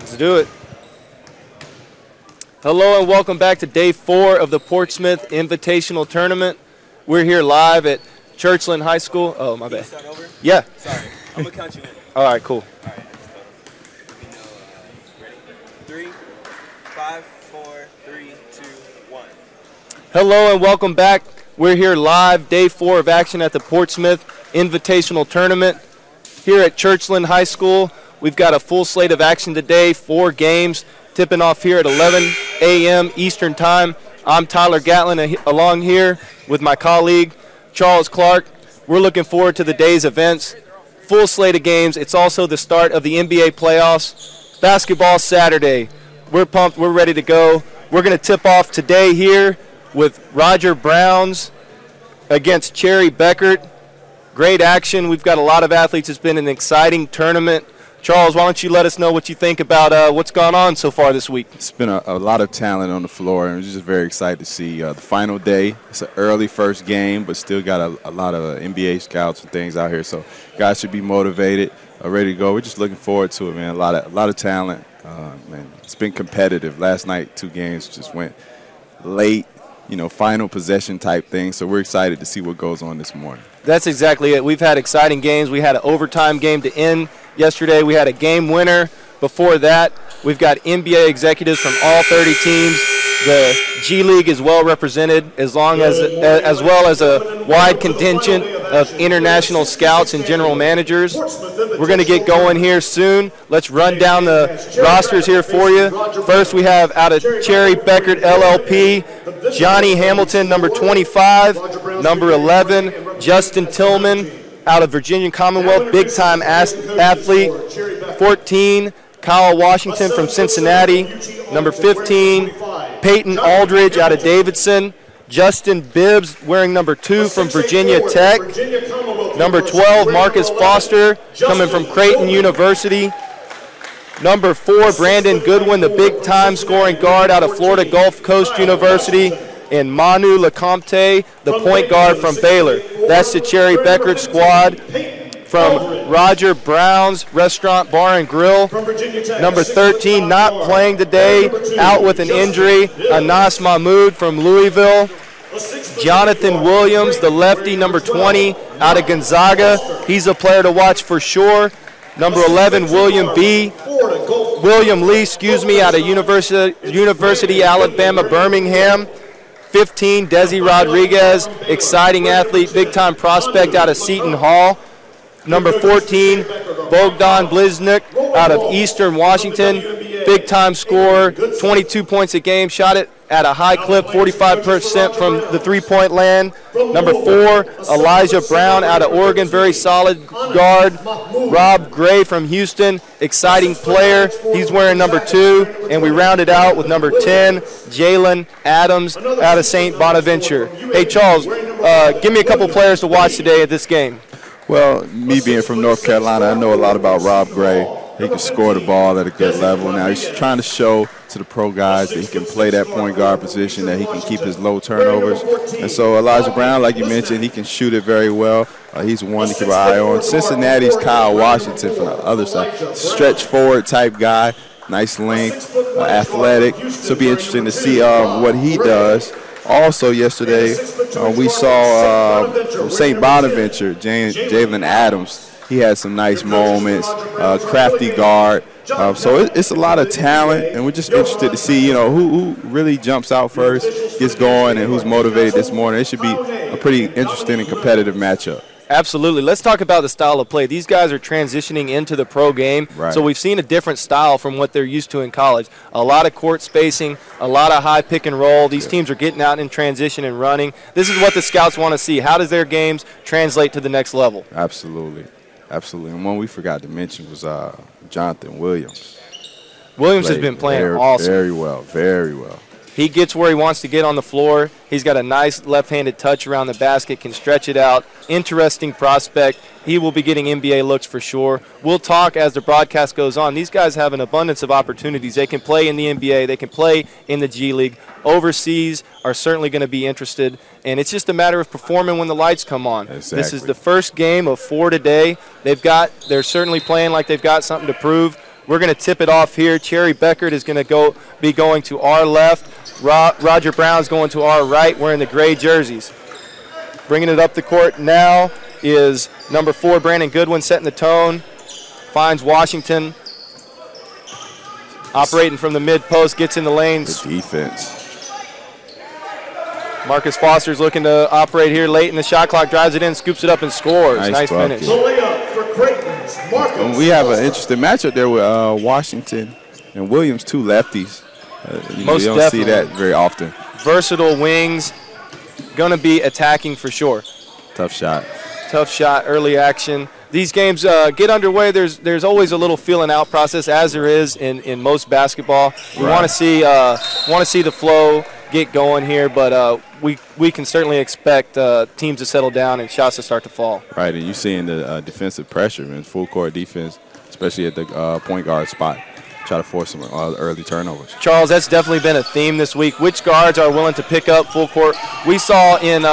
Let's do it. Hello and welcome back to day 4 of the Portsmouth Invitational Tournament. We're here live at Churchland High School. Oh, my bad. Start over? Yeah. Sorry. I'm going to count you in. All right, cool. All right. Ready? 3, 5, 4, 3, 2, 1. Hello and welcome back. We're here live, day 4 of action at the Portsmouth Invitational Tournament. Here at Churchland High School, we've got a full slate of action today, 4 games, tipping off here at 11 a.m. Eastern Time. I'm Tyler Gatlin, along here with my colleague, Charles Clark. We're looking forward to the day's events. Full slate of games. It's also the start of the NBA playoffs. Basketball Saturday. We're pumped. We're ready to go. We're going to tip off today here with Roger Browns against Cherry Bekaert. Great action. We've got a lot of athletes. It's been an exciting tournament. Charles, why don't you let us know what you think about what's gone on so far this week? It's been a lot of talent on the floor, and we're just very excited to see the final day. It's an early first game, but still got a lot of NBA scouts and things out here. So guys should be motivated, ready to go. We're just looking forward to it, man. A lot of talent. Man, it's been competitive. Last night, 2 games just went late, final possession type thing. So we're excited to see what goes on this morning. That's exactly it. We've had exciting games. We had an overtime game to end yesterday. We had a game winner. Before that, we've got NBA executives from all 30 teams. The G League is well represented, as well as a wide contingent of international scouts and general managers. We're going to get going here soon. Let's run down the rosters here for you. First, we have out of Cherry Bekaert LLP, Johnny Hamilton, number 25, number 11, Justin Tillman, out of Virginia Commonwealth, big-time athlete, 14, Kyle Washington from Cincinnati, number 15, Peyton Aldridge out of Davidson, Justin Bibbs wearing number 2 from Virginia Tech, number 12, Marcus Foster coming from Creighton University, number 4, Brandon Goodwin, the big-time scoring guard out of Florida Gulf Coast University, and Manu Lecomte, the point guard from Baylor. That's the Cherry Bekaert squad. From Roger Brown's Restaurant Bar and Grill, number 13, not playing today, out with an injury, Anas Mahmoud from Louisville. Johnathan Williams, the lefty, number 20, out of Gonzaga. He's a player to watch for sure. Number 11, William Lee, out of University Alabama, Birmingham. 15, Desi Rodriguez, exciting athlete, big-time prospect out of Seton Hall. Number 14, Bogdan Bliznyuk out of Eastern Washington, big-time scorer, 22 points a game, shot it at a high clip, 45% from the three-point land. Number 4, Elijah Brown out of Oregon, very solid guard. Rob Gray from Houston, exciting player. He's wearing number 2. And we rounded out with number 10, Jalen Adams out of St. Bonaventure. Hey, Charles, give me a couple players to watch today at this game. Well, me being from North Carolina, I know a lot about Rob Gray. He can score the ball at a good level. Now he's trying to show to the pro guys that he can play that point guard position, that he can keep his low turnovers. And so Elijah Brown, like you mentioned, he can shoot it very well. He's one to keep an eye on. Cincinnati's Kyle Washington from the other side. Stretch forward type guy, nice length, athletic. So it'll be interesting to see what he does. Also yesterday, we saw from St. Bonaventure, Jalen Adams. He had some nice moments, crafty guard. So it's a lot of talent, and we're just interested to see, who really jumps out first, gets going, and who's motivated this morning. It should be a pretty interesting and competitive matchup. Absolutely. Let's talk about the style of play. These guys are transitioning into the pro game, right. So we've seen a different style from what they're used to in college. A lot of court spacing, a lot of high pick and roll. These teams are getting out in transition and running. This is what the scouts want to see. How does their games translate to the next level? Absolutely. Absolutely. And one we forgot to mention was Johnathan Williams. Williams has been playing awesome. Very well, very well. He gets where he wants to get on the floor. He's got a nice left-handed touch around the basket, can stretch it out. Interesting prospect. He will be getting NBA looks for sure. We'll talk as the broadcast goes on. These guys have an abundance of opportunities. They can play in the NBA. They can play in the G League. Overseas are certainly going to be interested, and it's just a matter of performing when the lights come on. Exactly. This is the first game of 4 today. They're certainly playing like they've got something to prove. We're going to tip it off here. Cherry Bekaert is going to be going to our left. Roger Brown's going to our right, wearing the gray jerseys. Bringing it up the court now is number 4, Brandon Goodwin, setting the tone. Finds Washington. Operating from the mid-post, gets in the lanes. The defense. Marcus Foster's looking to operate here late in the shot clock, drives it in, scoops it up, and scores. Nice finish. We have an interesting matchup there with Washington and Williams, 2 lefties. You don't see that very often. Versatile wings, going to be attacking for sure. Tough shot. Tough shot, early action. These games get underway. There's always a little feeling out process, as there is in most basketball. We want to see the flow get going here, but we can certainly expect teams to settle down and shots to start to fall. Right, and you're seeing the defensive pressure in full court defense, especially at the point guard spot. Try to force some early turnovers. Charles, that's definitely been a theme this week. Which guards are willing to pick up full court? We saw in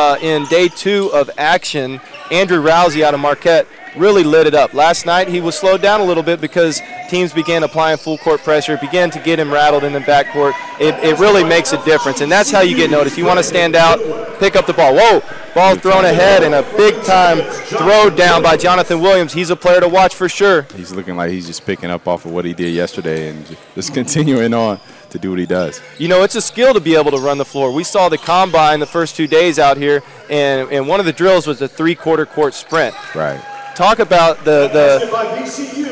day 2 of action, Andrew Rousey out of Marquette really lit it up. Last night he was slowed down a little bit because teams began applying full court pressure. It began to get him rattled in the backcourt. It really makes a difference, and that's how you get noticed. You want to stand out, pick up the ball. Whoa, ball thrown ahead, and a big-time throw down by Johnathan Williams. He's a player to watch for sure. He's looking like he's just picking up off of what he did yesterday and just continuing on to do what he does. You know, it's a skill to be able to run the floor. We saw the combine the first 2 days out here, and one of the drills was the 3/4 court sprint. Right. Talk about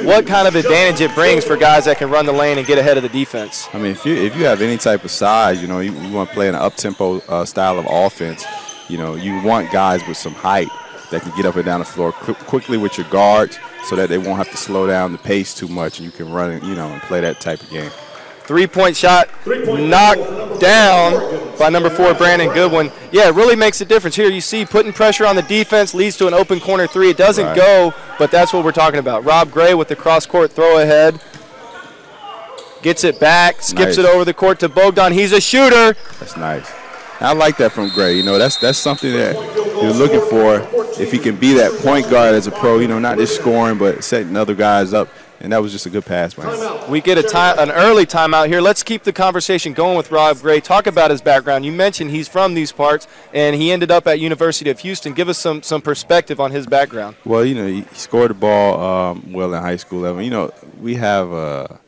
what kind of advantage it brings for guys that can run the lane and get ahead of the defense. I mean, if you have any type of size, you want to play in an up-tempo style of offense, you want guys with some height that can get up and down the floor quickly with your guards so that they won't have to slow down the pace too much, and you can run and play that type of game. 3-point shot knocked down by number 4, Brandon Goodwin. Yeah, it really makes a difference. Here you see putting pressure on the defense leads to an open corner 3. It doesn't go, but that's what we're talking about. Rob Gray with the cross-court throw ahead. Gets it back, skips it over the court to Bogdan. He's a shooter. That's nice. I like that from Gray. That's something that you're looking for if he can be that point guard as a pro, not just scoring but setting other guys up. And that was just a good pass, man. We get an early timeout here. Let's keep the conversation going with Rob Gray. Talk about his background. You mentioned he's from these parts, and he ended up at University of Houston. Give us some perspective on his background. Well, he scored the ball well in high school level. We have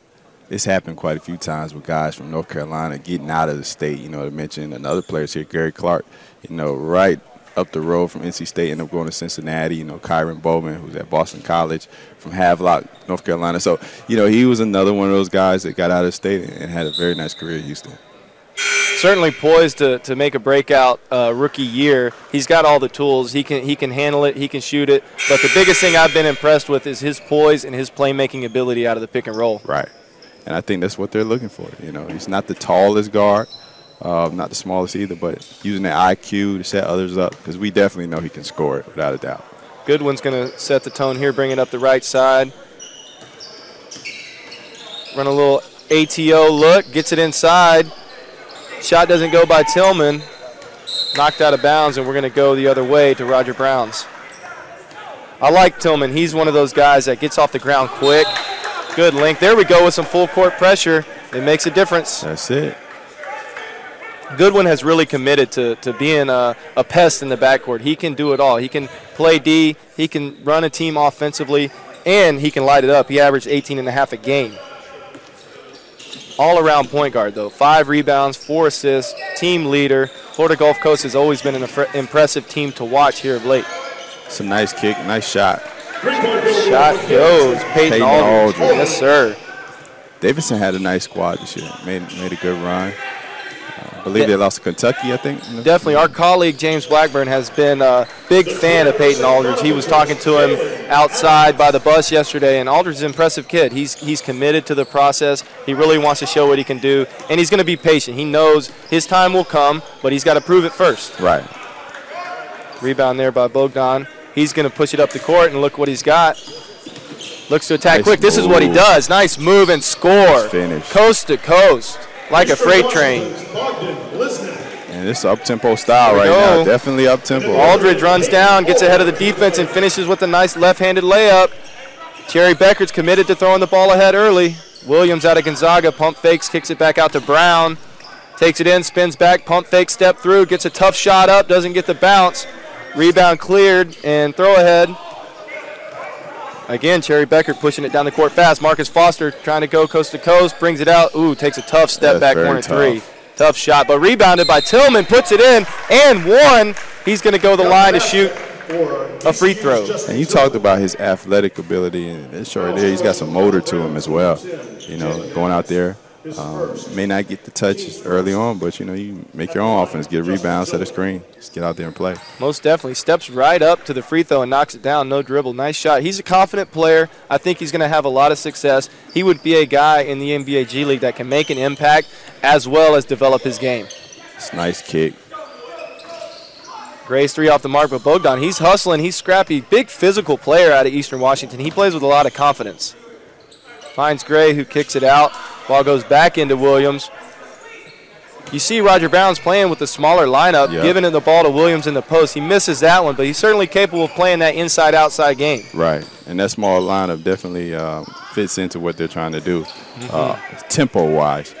it's happened quite a few times with guys from North Carolina getting out of the state. To mention another players here, Gary Clark, right up the road from NC State, ended up going to Cincinnati. Kyron Bowman, who's at Boston College, from Havelock, North Carolina. So, he was another one of those guys that got out of state and had a very nice career at Houston. Certainly poised to make a breakout rookie year. He's got all the tools. He can handle it. He can shoot it. But the biggest thing I've been impressed with is his poise and his playmaking ability out of the pick and roll. Right. And I think that's what they're looking for. He's not the tallest guard. Not the smallest either, but using the IQ to set others up, because we definitely know he can score it without a doubt. Goodwin's going to set the tone here, bring it up the right side. Run a little ATO look, gets it inside. Shot doesn't go by Tillman. Knocked out of bounds, and we're going to go the other way to Roger Brown's. I like Tillman. He's one of those guys that gets off the ground quick. Good length. There we go with some full court pressure. It makes a difference. That's it. Goodwin has really committed to being a pest in the backcourt. He can do it all. He can play D, he can run a team offensively, and he can light it up. He averaged 18.5 a game. All-around point guard, though. 5 rebounds, 4 assists, team leader. Florida Gulf Coast has always been an impressive team to watch here of late. It's a nice kick, nice shot. Shot goes. Peyton Aldridge. Yes, sir. Davidson had a nice squad this year. Made a good run. I believe they lost to Kentucky, I think. Definitely. Our colleague, James Blackburn, has been a big fan of Peyton Aldridge. He was talking to him outside by the bus yesterday, and Aldridge is an impressive kid. He's committed to the process. He really wants to show what he can do, and he's going to be patient. He knows his time will come, but he's got to prove it first. Right. Rebound there by Bogdan. He's going to push it up the court, and look what he's got. Looks to attack quick. This is what he does. Nice move and score. Nice finish. Coast to coast. Like a freight train. And this is up-tempo style right now. Definitely up-tempo. Aldridge runs down, gets ahead of the defense, and finishes with a nice left-handed layup. Cherry Bekaert's committed to throwing the ball ahead early. Williams out of Gonzaga, pump fakes, kicks it back out to Brown. Takes it in, spins back, pump fake, step through, gets a tough shot up, doesn't get the bounce. Rebound cleared, and throw ahead. Again, Cherry Bekaert pushing it down the court fast. Marcus Foster trying to go coast to coast, brings it out. Ooh, takes a tough step back, corner three. Tough shot, but rebounded by Tillman, puts it in, and one. He's going to go the line to shoot a free throw. And you talked about his athletic ability, and it's right there. He's got some motor to him as well. You know, going out there. May not get the touches early on, but, you know, you make your own offense, get a rebound, set a screen, just get out there and play. Most definitely. Steps right up to the free throw and knocks it down. No dribble. Nice shot. He's a confident player. I think he's going to have a lot of success. He would be a guy in the NBA G League that can make an impact as well as develop his game. It's a nice kick. Gray's three off the mark, but Bogdan, he's hustling. He's scrappy. Big physical player out of Eastern Washington. He plays with a lot of confidence. Finds Gray, who kicks it out. Ball goes back into Williams. You see Roger Brown's playing with the smaller lineup, giving the ball to Williams in the post. He misses that one, but he's certainly capable of playing that inside-outside game. Right, and that small lineup definitely fits into what they're trying to do, tempo-wise.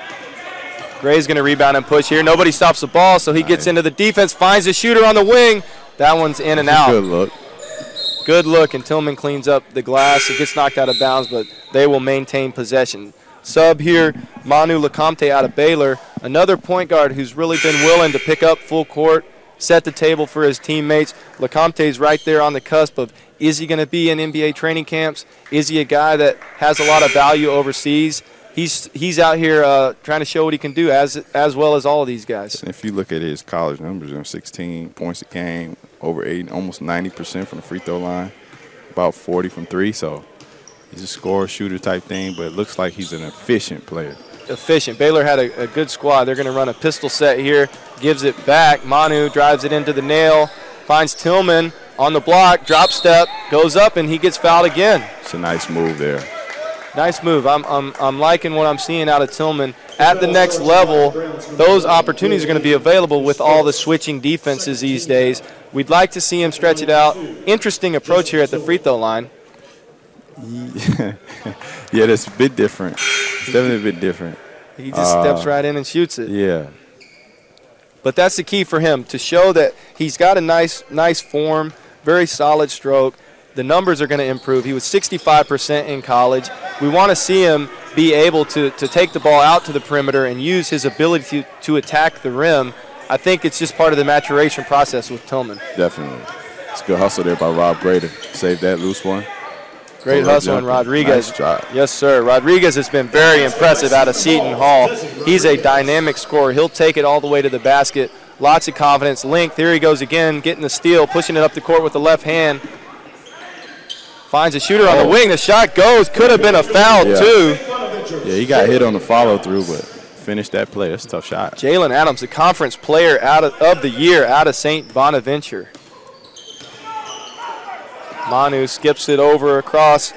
Gray's going to rebound and push here. Nobody stops the ball, so he gets into the defense, finds a shooter on the wing. That one's in and out. Good look. Good look, and Tillman cleans up the glass. It gets knocked out of bounds, but they will maintain possession. Sub here, Manu Lecomte out of Baylor, another point guard who's really been willing to pick up full court, set the table for his teammates. Lecomte's right there on the cusp of, is he going to be in NBA training camps? Is he a guy that has a lot of value overseas? He's out here trying to show what he can do as well as all of these guys. If you look at his college numbers, 16 points a game, over 8, almost 90% from the free throw line, about 40 from three, so he's a scorer, shooter type thing, but it looks like he's an efficient player. Efficient. Baylor had a good squad. They're going to run a pistol set here, gives it back. Manu drives it into the nail, finds Tillman on the block, drop step, goes up, and he gets fouled again. It's a nice move there. Nice move. I'm liking what I'm seeing out of Tillman. At the next level, those opportunities are going to be available with all the switching defenses these days. We'd like to see him stretch it out. Interesting approach here at the free throw line. Yeah, that's a bit different. It's definitely a bit different. He just steps right in and shoots it. Yeah. But that's the key for him, to show that he's got a nice form, very solid stroke. The numbers are going to improve. He was 65% in college. We want to see him be able to take the ball out to the perimeter and use his ability to attack the rim. I think it's just part of the maturation process with Tillman. Definitely. It's a good hustle there by Rob Gray to save that loose one. Great hustle on Rodriguez. Nice job. Yes, sir. Rodriguez has been very impressive out of Seton Hall. He's a dynamic scorer. He'll take it all the way to the basket. Lots of confidence. Length. Here he goes again, getting the steal, pushing it up the court with the left hand. Finds a shooter on the wing. The shot goes. Could have been a foul, too. Yeah, he got hit on the follow-through, but finished that play. That's a tough shot. Jalen Adams, the conference player of the year out of St. Bonaventure. Manu skips it over across.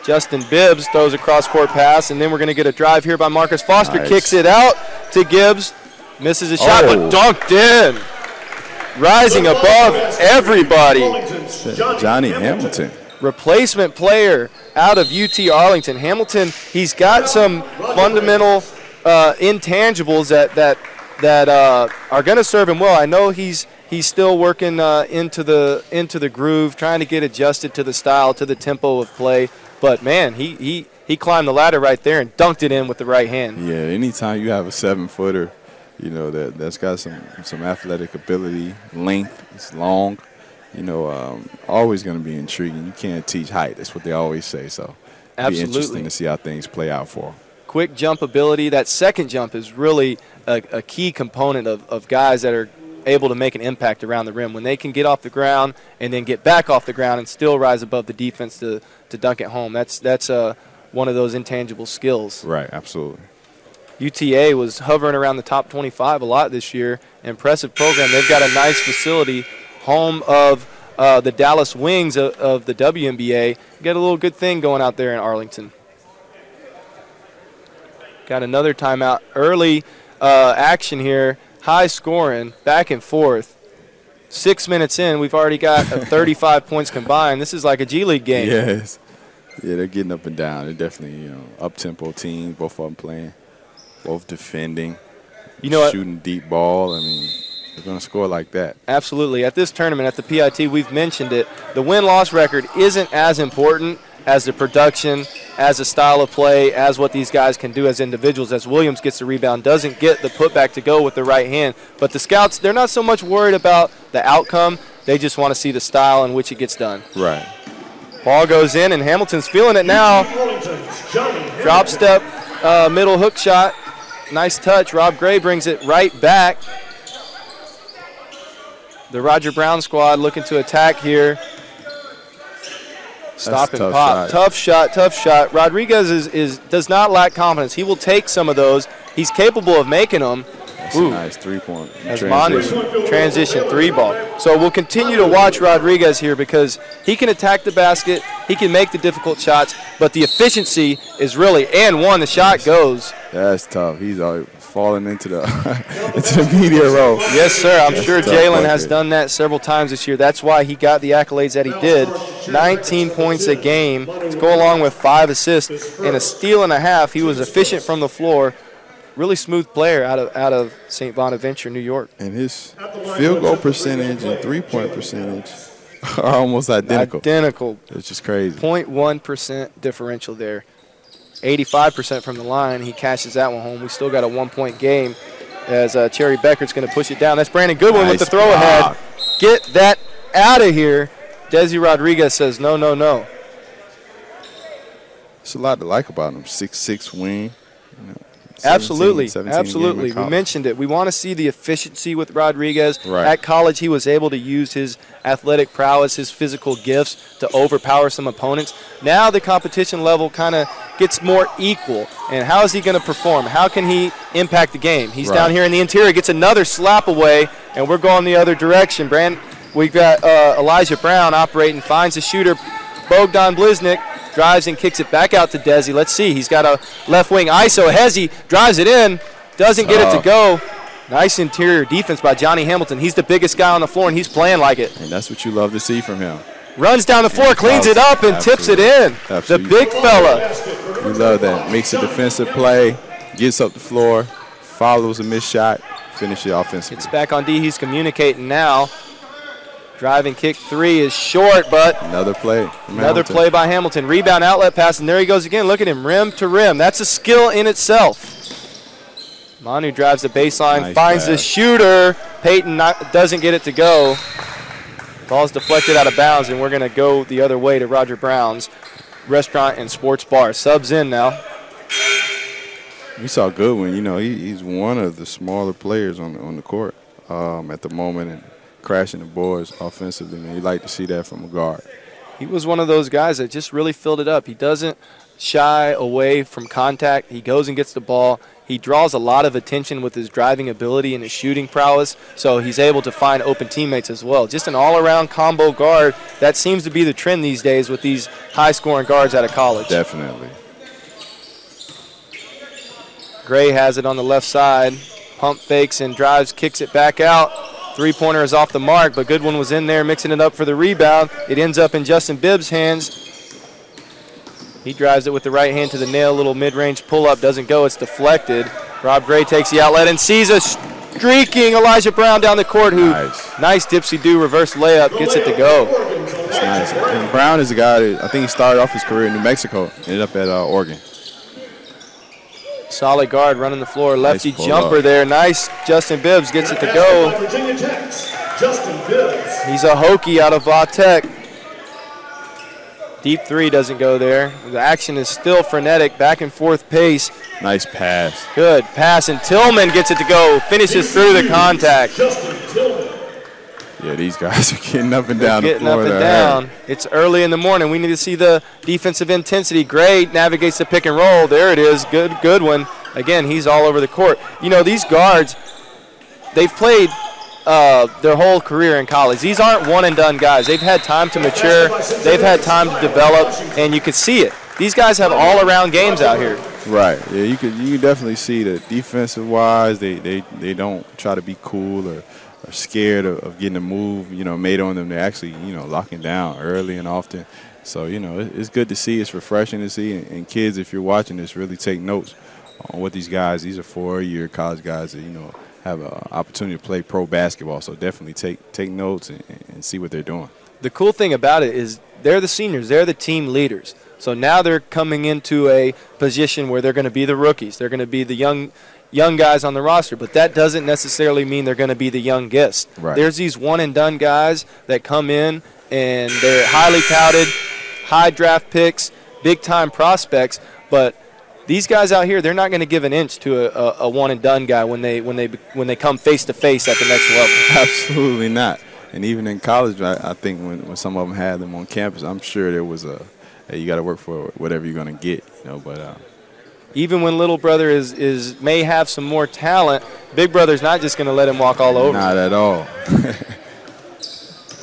Justin Bibbs throws a cross-court pass, and then we're going to get a drive here by Marcus Foster. Nice. Kicks it out to Gibbs. Misses a shot, but dunked in. Rising above everybody. Johnny Hamilton. Replacement player out of UT Arlington. Hamilton, he's got some fundamental intangibles that are going to serve him well. I know he's still working into the groove, trying to get adjusted to the style, to the tempo of play. But, man, he climbed the ladder right there and dunked it in with the right hand. Yeah, anytime you have a 7-footer, you know, that's got some athletic ability, length, it's long, you know, always going to be intriguing. You can't teach height. That's what they always say. So it'll be interesting to see how things play out for him. Quick jump ability. That second jump is really a key component of guys that are able to make an impact around the rim. When they can get off the ground and then get back off the ground and still rise above the defense to dunk it home. That's one of those intangible skills. Right, absolutely. UTA was hovering around the top 25 a lot this year. Impressive program. They've got a nice facility, home of the Dallas Wings of the WNBA. Got a little good thing going out there in Arlington. Got another timeout. Early action here. High scoring, back and forth. 6 minutes in, we've already got 35 points combined. This is like a G League game. Yes. Yeah, they're getting up and down. They're definitely, up-tempo teams, both of them playing, both defending, shooting deep ball. I mean, they're going to score like that. Absolutely. At this tournament, at the PIT, we've mentioned it, the win-loss record isn't as important as the production, as the style of play, as what these guys can do as individuals. As Williams gets the rebound, doesn't get the putback to go with the right hand. But the scouts, they're not so much worried about the outcome. They just want to see the style in which it gets done. Right. Ball goes in, and Hamilton's feeling it now. Drop step, middle hook shot. Nice touch. Rob Gray brings it right back. The Roger Brown squad looking to attack here. Stop and pop. Tough shot. Rodriguez does not lack confidence. He will take some of those. He's capable of making them. That's a nice three-point. As Manu transition three ball. So we'll continue to watch Rodriguez here because he can attack the basket. He can make the difficult shots, but the efficiency is really, and one, the shot goes. That's tough. He's falling into the into the media row. Yes, sir. I'm sure Jalen has done that several times this year. That's why he got the accolades that he did. 19 points a game to go along with 5 assists and a steal and a half. He was efficient from the floor. Really smooth player out of St. Bonaventure, New York. And his field goal percentage and three-point percentage are almost identical. It's just crazy. 0.1% differential there. 85% from the line. He cashes that one home. We still got a 1-point game as Cherry Beckert's going to push it down. That's Brandon Goodwin with the throw ahead. Get that out of here. Desi Rodriguez says no. There's a lot to like about him. 6'6" wing. 17 Absolutely. We mentioned it. We want to see the efficiency with Rodriguez. Right. At college, he was able to use his athletic prowess, his physical gifts to overpower some opponents. Now the competition level kind of gets more equal. And how is he going to perform? How can he impact the game? He's down here in the interior, gets another slap away, and we're going the other direction. We've got Elijah Brown operating, finds a shooter, Bogdan Bliznyuk. Drives and kicks it back out to Desi. Let's see. He's got a left wing ISO. Hezi drives it in. Doesn't get it to go. Nice interior defense by Johnny Hamilton. He's the biggest guy on the floor, and he's playing like it. And that's what you love to see from him. Runs down the floor, cleans it up, and tips it in. Absolutely. The big fella. We love that. Makes a defensive play, gets up the floor, follows a missed shot, finishes it offensively. Gets back on D. He's communicating now. Driving kick three is short, but another play by Hamilton. Rebound, outlet pass, and there he goes again. Look at him, rim to rim. That's a skill in itself. Manu drives the baseline, finds the shooter. Peyton doesn't get it to go. Ball's deflected out of bounds, and we're going to go the other way to Roger Brown's Restaurant and Sports Bar. Subs in now. We saw Goodwin. He's one of the smaller players on the court at the moment, and crashing the boards offensively, man. You like to see that from a guard. He was one of those guys that just really filled it up. He doesn't shy away from contact. He goes and gets the ball. He draws a lot of attention with his driving ability and his shooting prowess, so he's able to find open teammates as well. Just an all-around combo guard. That seems to be the trend these days with these high-scoring guards out of college. Definitely. Gray has it on the left side. Pump fakes and drives, kicks it back out. Three-pointer is off the mark, but Goodwin was in there mixing it up for the rebound. It ends up in Justin Bibbs' hands. He drives it with the right hand to the nail. Little mid-range pull-up. Doesn't go. It's deflected. Rob Gray takes the outlet and sees a streaking Elijah Brown down the court who, nice dipsy-do reverse layup, gets it to go. That's nice. And Brown is a guy that I think he started off his career in New Mexico, ended up at Oregon. Solid guard running the floor. Lefty jumper there. Nice. Justin Bibbs gets it to go. He's a Hokie out of Va Tech. Deep three doesn't go there. The action is still frenetic. Back and forth pace. Nice pass. Good pass. And Tillman gets it to go. Finishes through the contact. Yeah, these guys are getting up and down the floor. Getting up and down. It's early in the morning. We need to see the defensive intensity. Gray navigates the pick and roll. There it is. Good one. Again, he's all over the court. These guards, they've played their whole career in college. These aren't one-and-done guys. They've had time to mature. They've had time to develop, and you can see it. These guys have all-around games out here. Right. Yeah, you can definitely see that defensive-wise, they don't try to be cool or scared of getting a move, made on them. They're actually, locking down early and often. So, you know, it's good to see. It's refreshing to see. And kids, if you're watching this, really take notes on what these guys, these are 4-year college guys that, you know, have an opportunity to play pro basketball. So definitely take notes and see what they're doing. The cool thing about it is they're the seniors. They're the team leaders. So now they're coming into a position where they're going to be the rookies. They're going to be the young guys on the roster, but that doesn't necessarily mean they're going to be the youngest. Right. There's these one-and-done guys that come in, and they're highly touted, high draft picks, big-time prospects, but these guys out here, they're not going to give an inch to a one-and-done guy when they come face-to-face at the next level. Absolutely not. And even in college, I think when some of them had them on campus, I'm sure there was hey, you got to work for whatever you're going to get, you know, but even when little brother may have some more talent, big brother's not just going to let him walk all over. Not at all.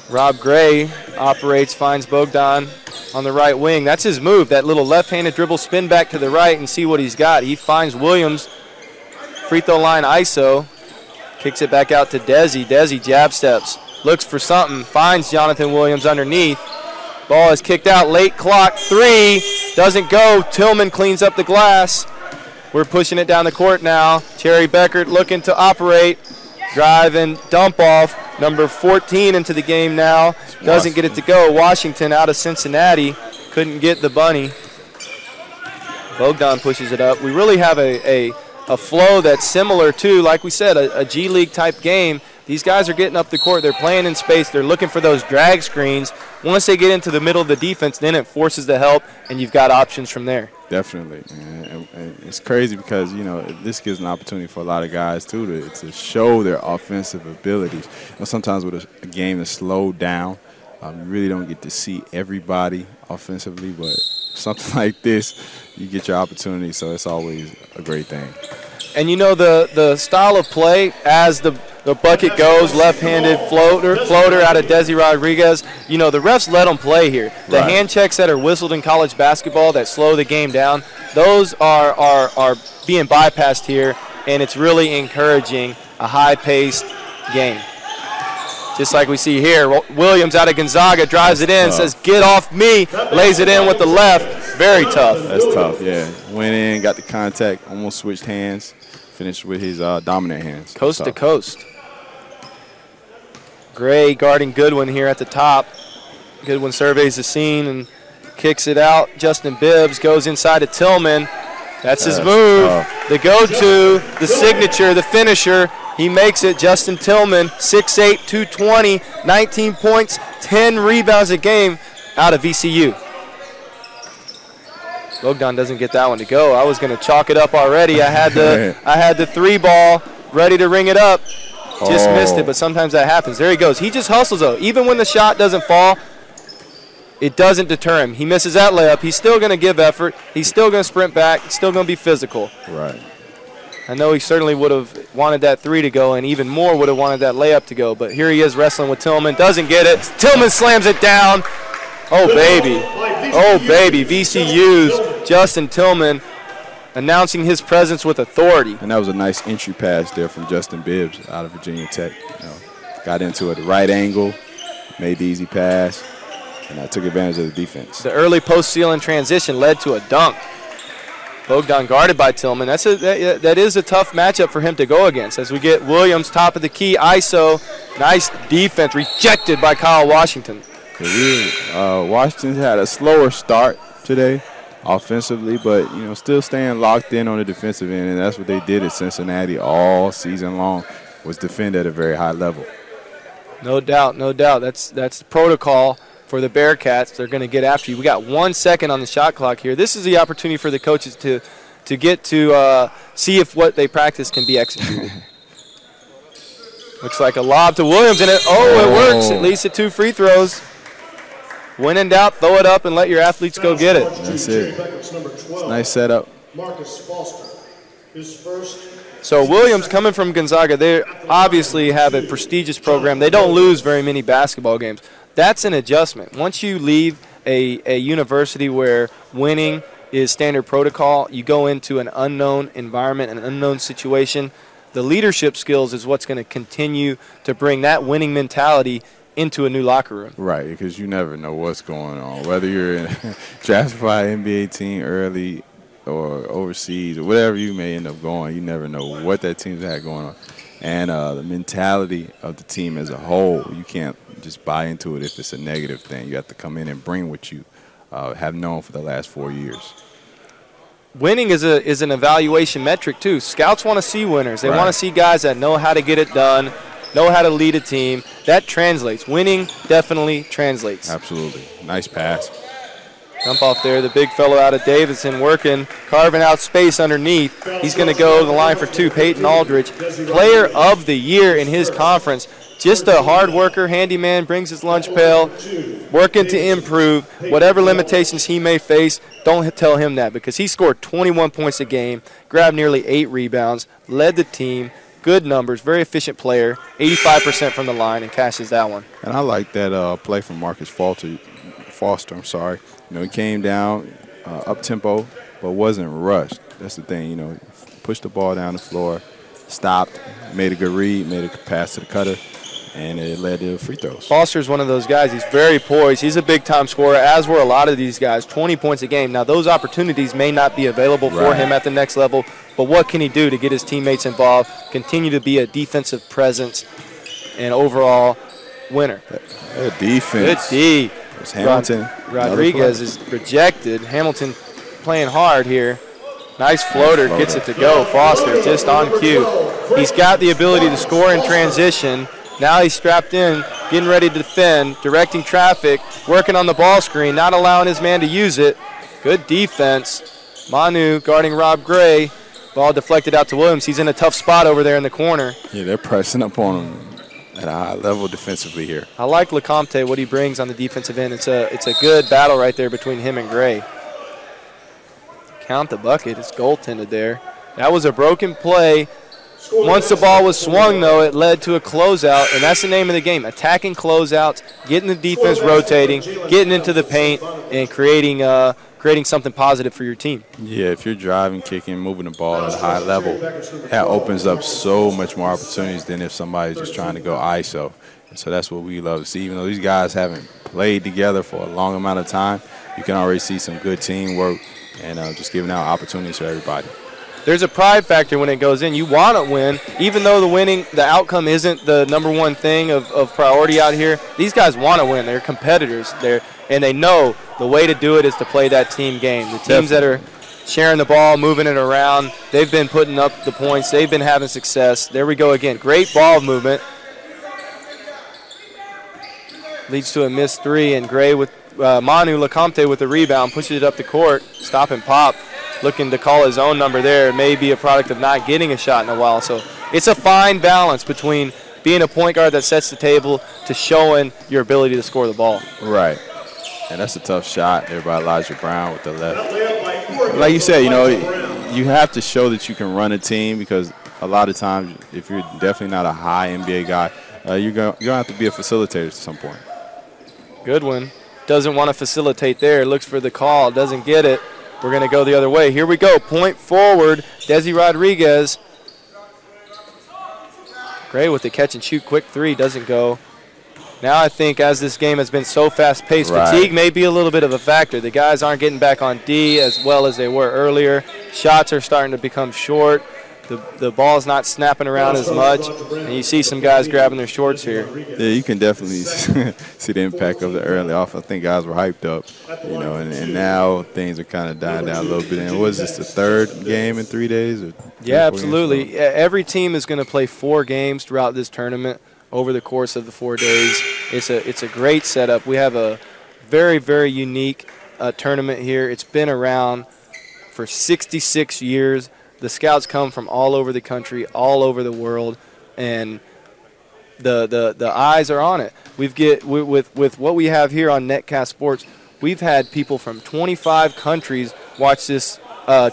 Rob Gray operates, finds Bogdan on the right wing. That's his move, that little left-handed dribble, spin back to the right and see what he's got. He finds Williams, free throw line ISO, kicks it back out to Desi. Desi jab steps, looks for something, finds Johnathan Williams underneath. Ball is kicked out, late clock, 3, doesn't go. Tillman cleans up the glass. We're pushing it down the court now. Cherry Bekaert looking to operate. Drive and dump off. Number 14 into the game now. Doesn't get it to go. Washington out of Cincinnati. Couldn't get the bunny. Bogdan pushes it up. We really have a flow that's similar to, like we said, a G League type game. These guys are getting up the court. They're playing in space. They're looking for those drag screens. Once they get into the middle of the defense, then it forces the help, and you've got options from there. Definitely. And it's crazy because, you know, this gives an opportunity for a lot of guys, too, to show their offensive abilities. You know, sometimes with a game that's slowed down, you really don't get to see everybody offensively, but something like this, you get your opportunity, so it's always a great thing. And, you know, the style of play as the bucket goes, left-handed floater out of Desi Rodriguez. You know, the refs let them play here. The hand checks that are whistled in college basketball that slow the game down, those are being bypassed here, and it's really encouraging a high-paced game. Just like we see here, Williams out of Gonzaga drives it in, says, "Get off me," lays it in with the left. Very tough. That's tough, yeah. Went in, got the contact, almost switched hands, finished with his dominant hands. Coast to coast. Gray guarding Goodwin here at the top. Goodwin surveys the scene and kicks it out. Justin Bibbs goes inside to Tillman. That's his move. The go-to, the signature, the finisher. He makes it. Justin Tillman, 6'8", 220, 19 points, 10 rebounds a game out of VCU. Bogdan doesn't get that one to go. I was going to chalk it up already. I had the 3-ball ready to ring it up. Just missed it, but sometimes that happens. There he goes. He just hustles, though. Even when the shot doesn't fall, it doesn't deter him. He misses that layup. He's still going to give effort. He's still going to sprint back. Still going to be physical. Right. I know he certainly would have wanted that 3 to go, and even more would have wanted that layup to go. But here he is wrestling with Tillman. Doesn't get it. Tillman slams it down. Oh, baby. Oh, baby. VCU's Justin Tillman announcing his presence with authority. And that was a nice entry pass there from Justin Bibbs out of Virginia Tech. You know, got into it at the right angle, made the easy pass, and I took advantage of the defense. The early post-seal and transition led to a dunk. Bogdan guarded by Tillman. That is a tough matchup for him to go against. As we get Williams top of the key, ISO, nice defense, rejected by Kyle Washington. Washington had a slower start today offensively, but, you know, still staying locked in on the defensive end, and that's what they did at Cincinnati all season long, was defend at a very high level. No doubt, no doubt. That's the protocol for the Bearcats. They're going to get after you. We got 1 second on the shot clock here. This is the opportunity for the coaches to get to see if what they practice can be executed. Looks like a lob to Williams, and it works. It leads to 2 free throws. When in doubt, throw it up and let your athletes go get it. That's it. It's a nice setup. So Williams, coming from Gonzaga, they obviously have a prestigious program. They don't lose very many basketball games. That's an adjustment. Once you leave a university where winning is standard protocol, you go into an unknown environment, an unknown situation. The leadership skills is what's going to continue to bring that winning mentality into a new locker room. Right, because you never know what's going on. Whether you're in drafted by an NBA team early or overseas or whatever you may end up going, you never know what that team's had going on. And the mentality of the team as a whole, you can't just buy into it if it's a negative thing. You have to come in and bring what you have known for the last 4 years. Winning is an evaluation metric, too. Scouts want to see winners. They want to see guys that know how to get it done, know how to lead a team. That translates. Winning definitely translates. Absolutely. Nice pass. Dump off there. The big fellow out of Davidson working, carving out space underneath. He's going to go to the line for two. Peyton Aldridge, player of the year in his conference. Just a hard worker, handyman, brings his lunch pail, working to improve. Whatever limitations he may face, don't tell him that, because he scored 21 points a game, grabbed nearly 8 rebounds, led the team, good numbers, very efficient player, 85% from the line, and cashes that one. And I like that play from Marcus Foster. He came down up-tempo, but wasn't rushed. That's the thing, pushed the ball down the floor, stopped, made a good read, made a pass to the cutter, and it led to free throws. Foster's one of those guys. He's very poised. He's a big-time scorer, as were a lot of these guys, 20 points a game. Now, those opportunities may not be available for him at the next level, but what can he do to get his teammates involved, continue to be a defensive presence, and overall winner? Good defense. Good D. It's Hamilton. Rodriguez is rejected. Hamilton playing hard here. Nice floater, gets it to go. Foster just on cue. He's got the ability to score in transition. Now he's strapped in, getting ready to defend, directing traffic, working on the ball screen, not allowing his man to use it. Good defense. Manu guarding Rob Gray. Ball deflected out to Williams. He's in a tough spot over there in the corner. Yeah, they're pressing up on him at a high level defensively here. I like Lecomte, what he brings on the defensive end. It's a good battle right there between him and Gray. Count the bucket. It's goaltended there. That was a broken play. Once the ball was swung, though, it led to a closeout, and that's the name of the game, attacking closeouts, getting the defense rotating, getting into the paint, and creating something positive for your team. Yeah, if you're driving, kicking, moving the ball at a high level, that opens up so much more opportunities than if somebody's just trying to go ISO. And so that's what we love to see. Even though these guys haven't played together for a long amount of time, you can already see some good teamwork and just giving out opportunities for everybody. There's a pride factor when it goes in. You want to win, even though the outcome isn't the number one thing of priority out here. These guys want to win. They're competitors. And they know the way to do it is to play that team game. The teams that are sharing the ball, moving it around, they've been putting up the points. They've been having success. There we go again. Great ball movement. Leads to a missed three, and Gray with Manu Lecomte with the rebound, pushes it up the court. Stop and pop. Looking to call his own number there. It may be a product of not getting a shot in a while. So it's a fine balance between being a point guard that sets the table to showing your ability to score the ball. Right. And that's a tough shot there by Elijah Brown with the left. Like you said, you have to show that you can run a team, because a lot of times if you're definitely not a high NBA guy, you're going to have to be a facilitator at some point. Goodwin doesn't want to facilitate there. Looks for the call. Doesn't get it. We're going to go the other way. Here we go. Point forward. Desi Rodriguez. Gray with the catch and shoot. Quick three. Doesn't go. Now I think as this game has been so fast-paced, fatigue may be a little bit of a factor. The guys aren't getting back on D as well as they were earlier. Shots are starting to become short. The ball's not snapping around as much, and you see some guys grabbing their shorts here. Yeah, you can definitely see the impact of the early off. I think guys were hyped up, and now things are kind of dying down a little bit. And was this the third game in 3 days? Yeah, absolutely. Every team is going to play 4 games throughout this tournament over the course of the 4 days. It's a great setup. We have a very, very unique tournament here. It's been around for 66 years. The scouts come from all over the country, all over the world, and the eyes are on it. With what we have here on Netcast Sports, we've had people from 25 countries watch this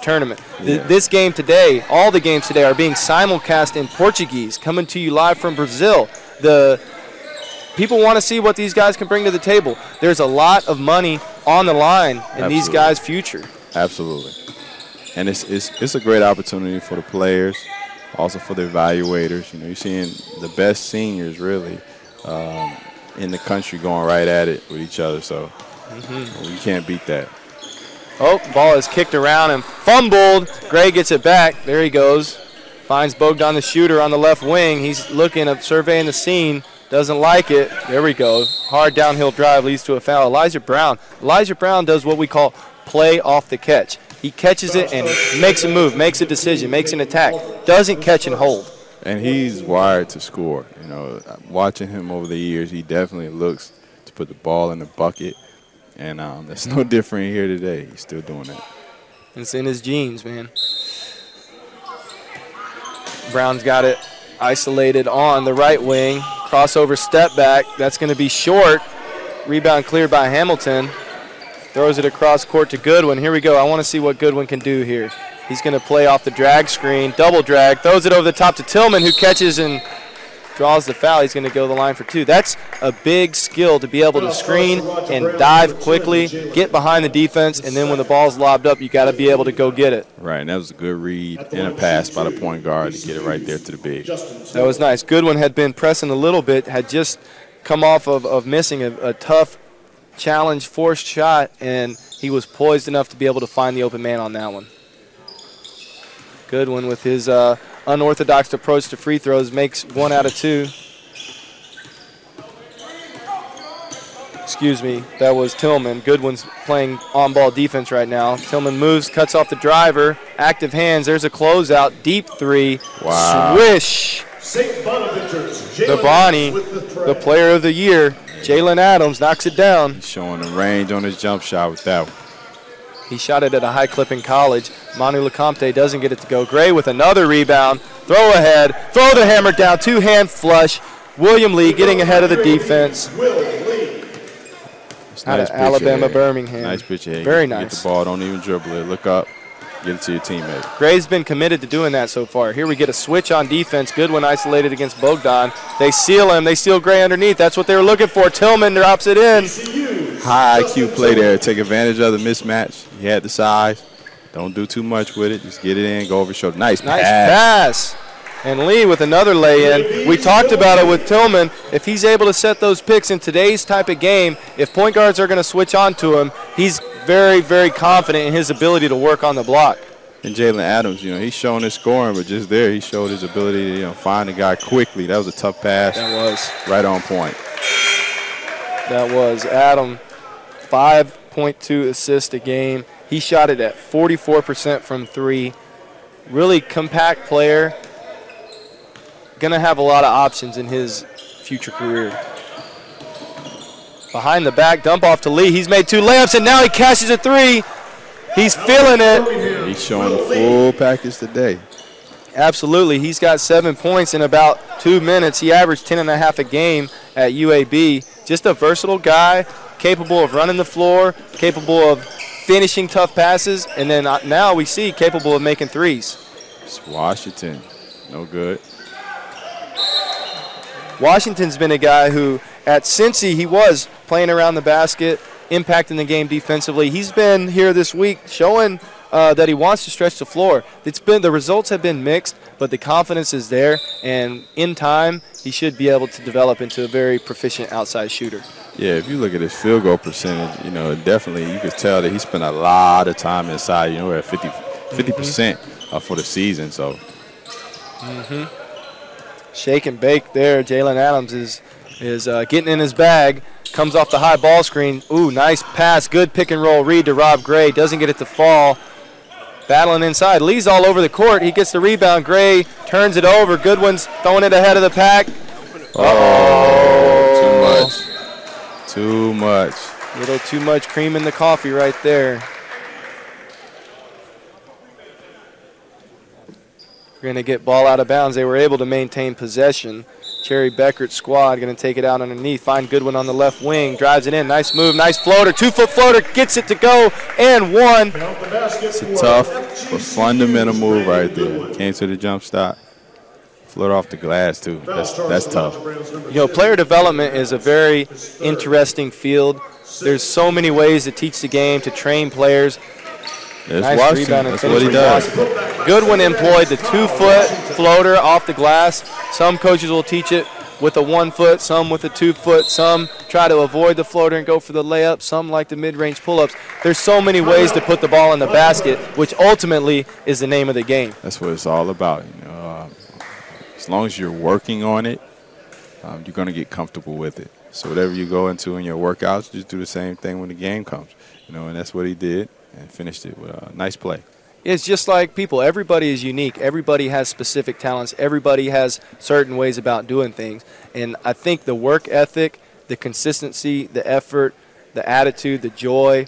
tournament. Yeah. This game today, all the games today are being simulcast in Portuguese, coming to you live from Brazil. The people want to see what these guys can bring to the table. There's a lot of money on the line in these guys' future. Absolutely. And it's a great opportunity for the players, also for the evaluators. You're seeing the best seniors really in the country going right at it with each other. So you can't beat that. Oh, ball is kicked around and fumbled. Gray gets it back. There he goes. Finds Bogdan, the shooter, on the left wing. He's looking up, surveying the scene. Doesn't like it. There we go. Hard downhill drive leads to a foul. Elijah Brown does what we call play off the catch. He catches it and makes a move, makes a decision, makes an attack. Doesn't catch and hold. And he's wired to score. You know, watching him over the years, he definitely looks to put the ball in the bucket. And that's no different here today. He's still doing that. It's in his genes, man. Brown's got it isolated on the right wing. Crossover step back. That's going to be short. Rebound cleared by Hamilton. Throws it across court to Goodwin. Here we go. I want to see what Goodwin can do here. He's going to play off the drag screen. Double drag. Throws it over the top to Tillman, who catches and draws the foul. He's going to go to the line for two. That's a big skill to be able to screen and dive quickly, get behind the defense, and then when the ball's lobbed up, you got to be able to go get it. Right, and that was a good read and a pass by the point guard to get it right there to the big. That was nice. Goodwin had been pressing a little bit, had just come off of missing a tough challenge, forced shot, and he was poised enough to be able to find the open man on that one. Goodwin with his unorthodox approach to free throws makes 1 out of 2. Excuse me, that was Tillman. Goodwin's playing on-ball defense right now. Tillman moves, cuts off the driver, active hands. There's a closeout, deep three. Wow. Swish. The Bonnie, the player of the year, Jalen Adams knocks it down. He's showing the range on his jump shot with that one. He shot it at a high clip in college. Manu Lecomte doesn't get it to go. Gray with another rebound. Throw ahead. Throw the hammer down. Two-hand flush. William Lee getting ahead of the defense. Out of Alabama, Birmingham. Nice pitch ahead. Very nice. Get the ball. Don't even dribble it. Look up. Get it to your teammate. Gray's been committed to doing that so far. Here we get a switch on defense. Goodwin isolated against Bogdan. They seal him. They seal Gray underneath. That's what they were looking for. Tillman drops it in. High IQ play there. Take advantage of the mismatch. He had the size. Don't do too much with it. Just get it in. Go over your shoulder. Nice pass. And Lee with another lay-in. We talked about it with Tillman. If he's able to set those picks in today's type of game, if point guards are going to switch on to him, he's very, very confident in his ability to work on the block. And Jalen Adams, you know, he's showing his scoring, but just there he showed his ability to, you know, find the guy quickly. That was a tough pass. That was. Right on point. That was. Adam, 5.2 assists a game. He shot it at 44% from three. Really compact player. Going to have a lot of options in his future career. Behind the back, dump off to Lee. He's made 2 layups, and now he cashes a 3. He's feeling it. He's showing the full package today. Absolutely. He's got 7 points in about 2 minutes. He averaged 10.5 a game at UAB. Just a versatile guy, capable of running the floor, capable of finishing tough passes, and then now we see capable of making threes. It's Washington. No good. Washington's been a guy who, at Cincy, he was playing around the basket, impacting the game defensively. He's been here this week showing that he wants to stretch the floor. The results have been mixed, but the confidence is there, and in time, he should be able to develop into a very proficient outside shooter. Yeah, if you look at his field goal percentage, you know, definitely you could tell that he spent a lot of time inside. You know, we're at 50% for the season, so. Shake and bake there. Jalen Adams is getting in his bag. Comes off the high ball screen. Ooh, nice pass. Good pick and roll read to Rob Gray. Doesn't get it to fall. Battling inside. Lee's all over the court. He gets the rebound. Gray turns it over. Goodwin's throwing it ahead of the pack. Oh, too much. Too much. A little too much cream in the coffee right there. We're going to get ball out of bounds. They were able to maintain possession. Cherry Bekaert squad going to take it out underneath. Find Goodwin on the left wing. Drives it in. Nice move. Nice floater. 2-foot floater. Gets it to go. And one. It's a tough but fundamental move right there. Came to the jump stop. Float off the glass, too. That's tough. You know, player development is a very interesting field. There's so many ways to teach the game, to train players. Nice rebound and that's what he does. Goodwin employed the 2-foot floater off the glass. Some coaches will teach it with a 1 foot, some with a 2 foot, some try to avoid the floater and go for the layup, some like the mid-range pull-ups. There's so many ways to put the ball in the basket, which ultimately is the name of the game. That's what it's all about. As long as you're working on it, you're going to get comfortable with it. So whatever you go into in your workouts, just do the same thing when the game comes. And that's what he did and finished it with a nice play. It's just like people. Everybody is unique. Everybody has specific talents. Everybody has certain ways about doing things. And I think the work ethic, the consistency, the effort, the attitude, the joy,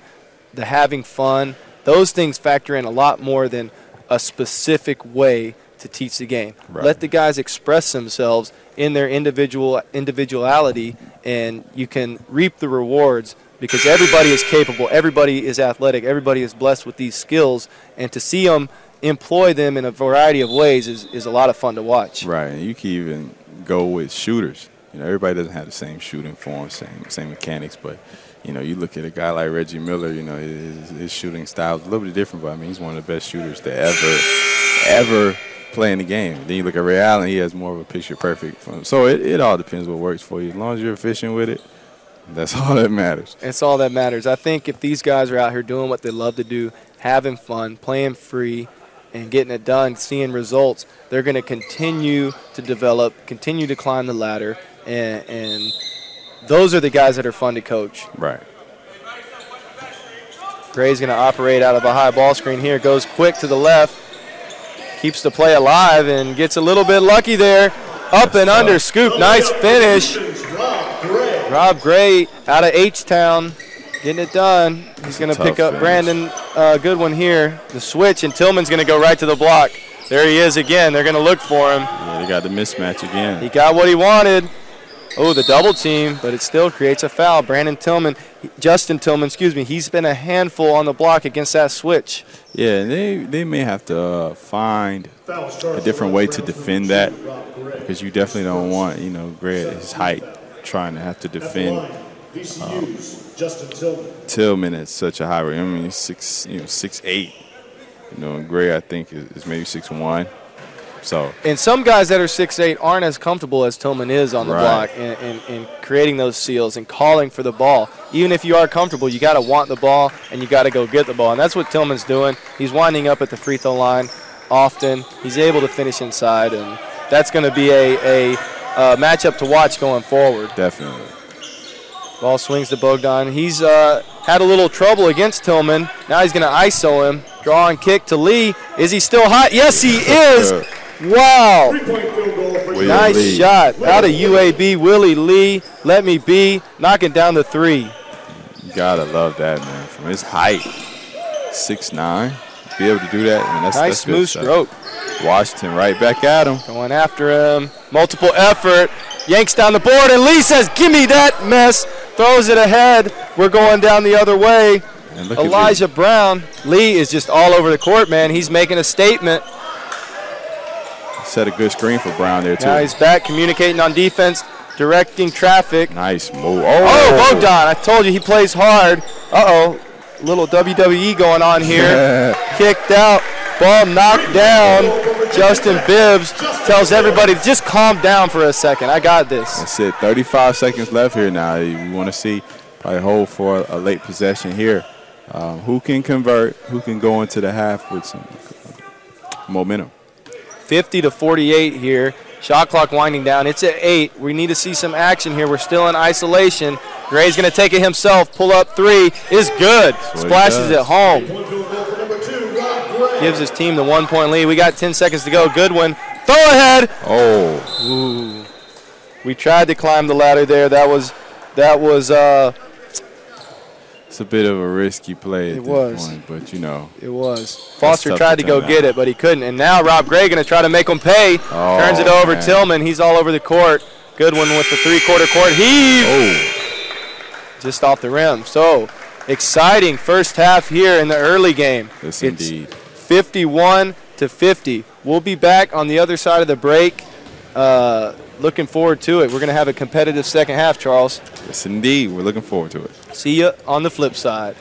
the having fun, those things factor in a lot more than a specific way to teach the game. Right. Let the guys express themselves in their individuality, and you can reap the rewards because everybody is capable, everybody is athletic, everybody is blessed with these skills, and to see them employ them in a variety of ways is a lot of fun to watch. Right, and you can even go with shooters. Everybody doesn't have the same shooting form, same mechanics, but you look at a guy like Reggie Miller, his shooting style is a little bit different, but he's one of the best shooters to ever play in the game. Then you look at Ray Allen, he has more of a picture perfect form. So it all depends what works for you. As long as you're efficient with it, that's all that matters. It's all that matters. I think if these guys are out here doing what they love to do, having fun, playing free, and getting it done, seeing results, they're going to continue to develop, continue to climb the ladder, and those are the guys that are fun to coach. Right. Gray's going to operate out of a high ball screen here, goes quick to the left, keeps the play alive, and gets a little bit lucky there. Up and under, scoop, nice finish. Rob Gray out of H-Town getting it done. He's going to pick up finish. Brandon Goodwin here. The switch, and Tillman's going to go right to the block. There he is again. They're going to look for him. Yeah, they got the mismatch again. He got what he wanted. Oh, the double team, but it still creates a foul. Justin Tillman, he's been a handful on the block against that switch. Yeah, and they may have to find a different way to defend that because you definitely don't want, Gray at his height trying to have to defend Tillman at such a high rate. He's 6'8". And Gray, I think, is maybe 6'1". So. And some guys that are 6'8" aren't as comfortable as Tillman is on the block and creating those seals and calling for the ball. Even if you are comfortable, you got to want the ball and you got to go get the ball. And that's what Tillman's doing. He's winding up at the free throw line often. He's able to finish inside, and that's going to be a matchup to watch going forward. Definitely. Ball swings to Bogdan. He's had a little trouble against Tillman. Now he's going to ISO him. Draw and kick to Lee. Is he still hot? Yes, he is. Wow. Nice Lee. shot. Out of UAB, Willie Lee. Let me be. Knocking down the three. You got to love that, man. From his height, 6'9", be able to do that. That's nice smooth stroke. Washington right back at him. Going after him. Multiple effort. Yanks down the board, and Lee says, give me that mess. Throws it ahead. We're going down the other way. Elijah Brown. Lee is just all over the court, man. He's making a statement. Set a good screen for Brown there, too. Now he's back communicating on defense, directing traffic. Nice move. Oh, Bogdan. I told you he plays hard. Uh-oh. Little WWE going on here. Kicked out. Ball knocked down. Justin Bibbs tells everybody to just calm down for a second. I got this. That's it. 35 seconds left here now. You want to see probably hold for a late possession here. Who can convert? Who can go into the half with some momentum? 50-48 here. Shot clock winding down. It's at 8. We need to see some action here. We're still in isolation. Gray's going to take it himself. Pull up three is good. Splashes it home. Gives his team the 1-point lead. We got 10 seconds to go. Goodwin. Throw ahead. Oh. Ooh. We tried to climb the ladder there. That was it's a bit of a risky play at this point, but it was. Foster tried to go get it, but he couldn't. And now Rob Gray going to try to make him pay. Turns it over. Man. Tillman, he's all over the court. Goodwin with the three-quarter court heave. Just off the rim. So exciting first half here in the early game. Yes, indeed. 51-50. We'll be back on the other side of the break. Looking forward to it. We're going to have a competitive second half, Charles. Yes, indeed. We're looking forward to it. See you on the flip side.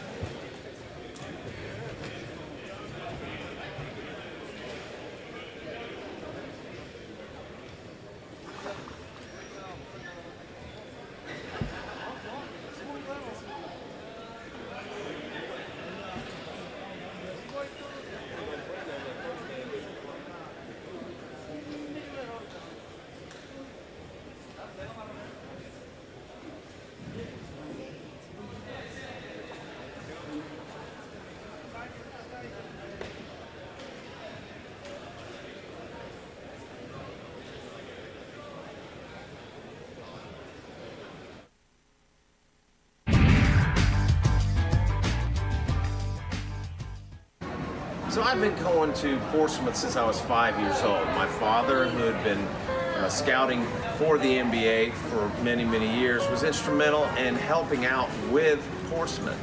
So I've been going to Portsmouth since I was 5 years old. My father, who had been scouting for the NBA for many, many years, was instrumental in helping out with Portsmouth.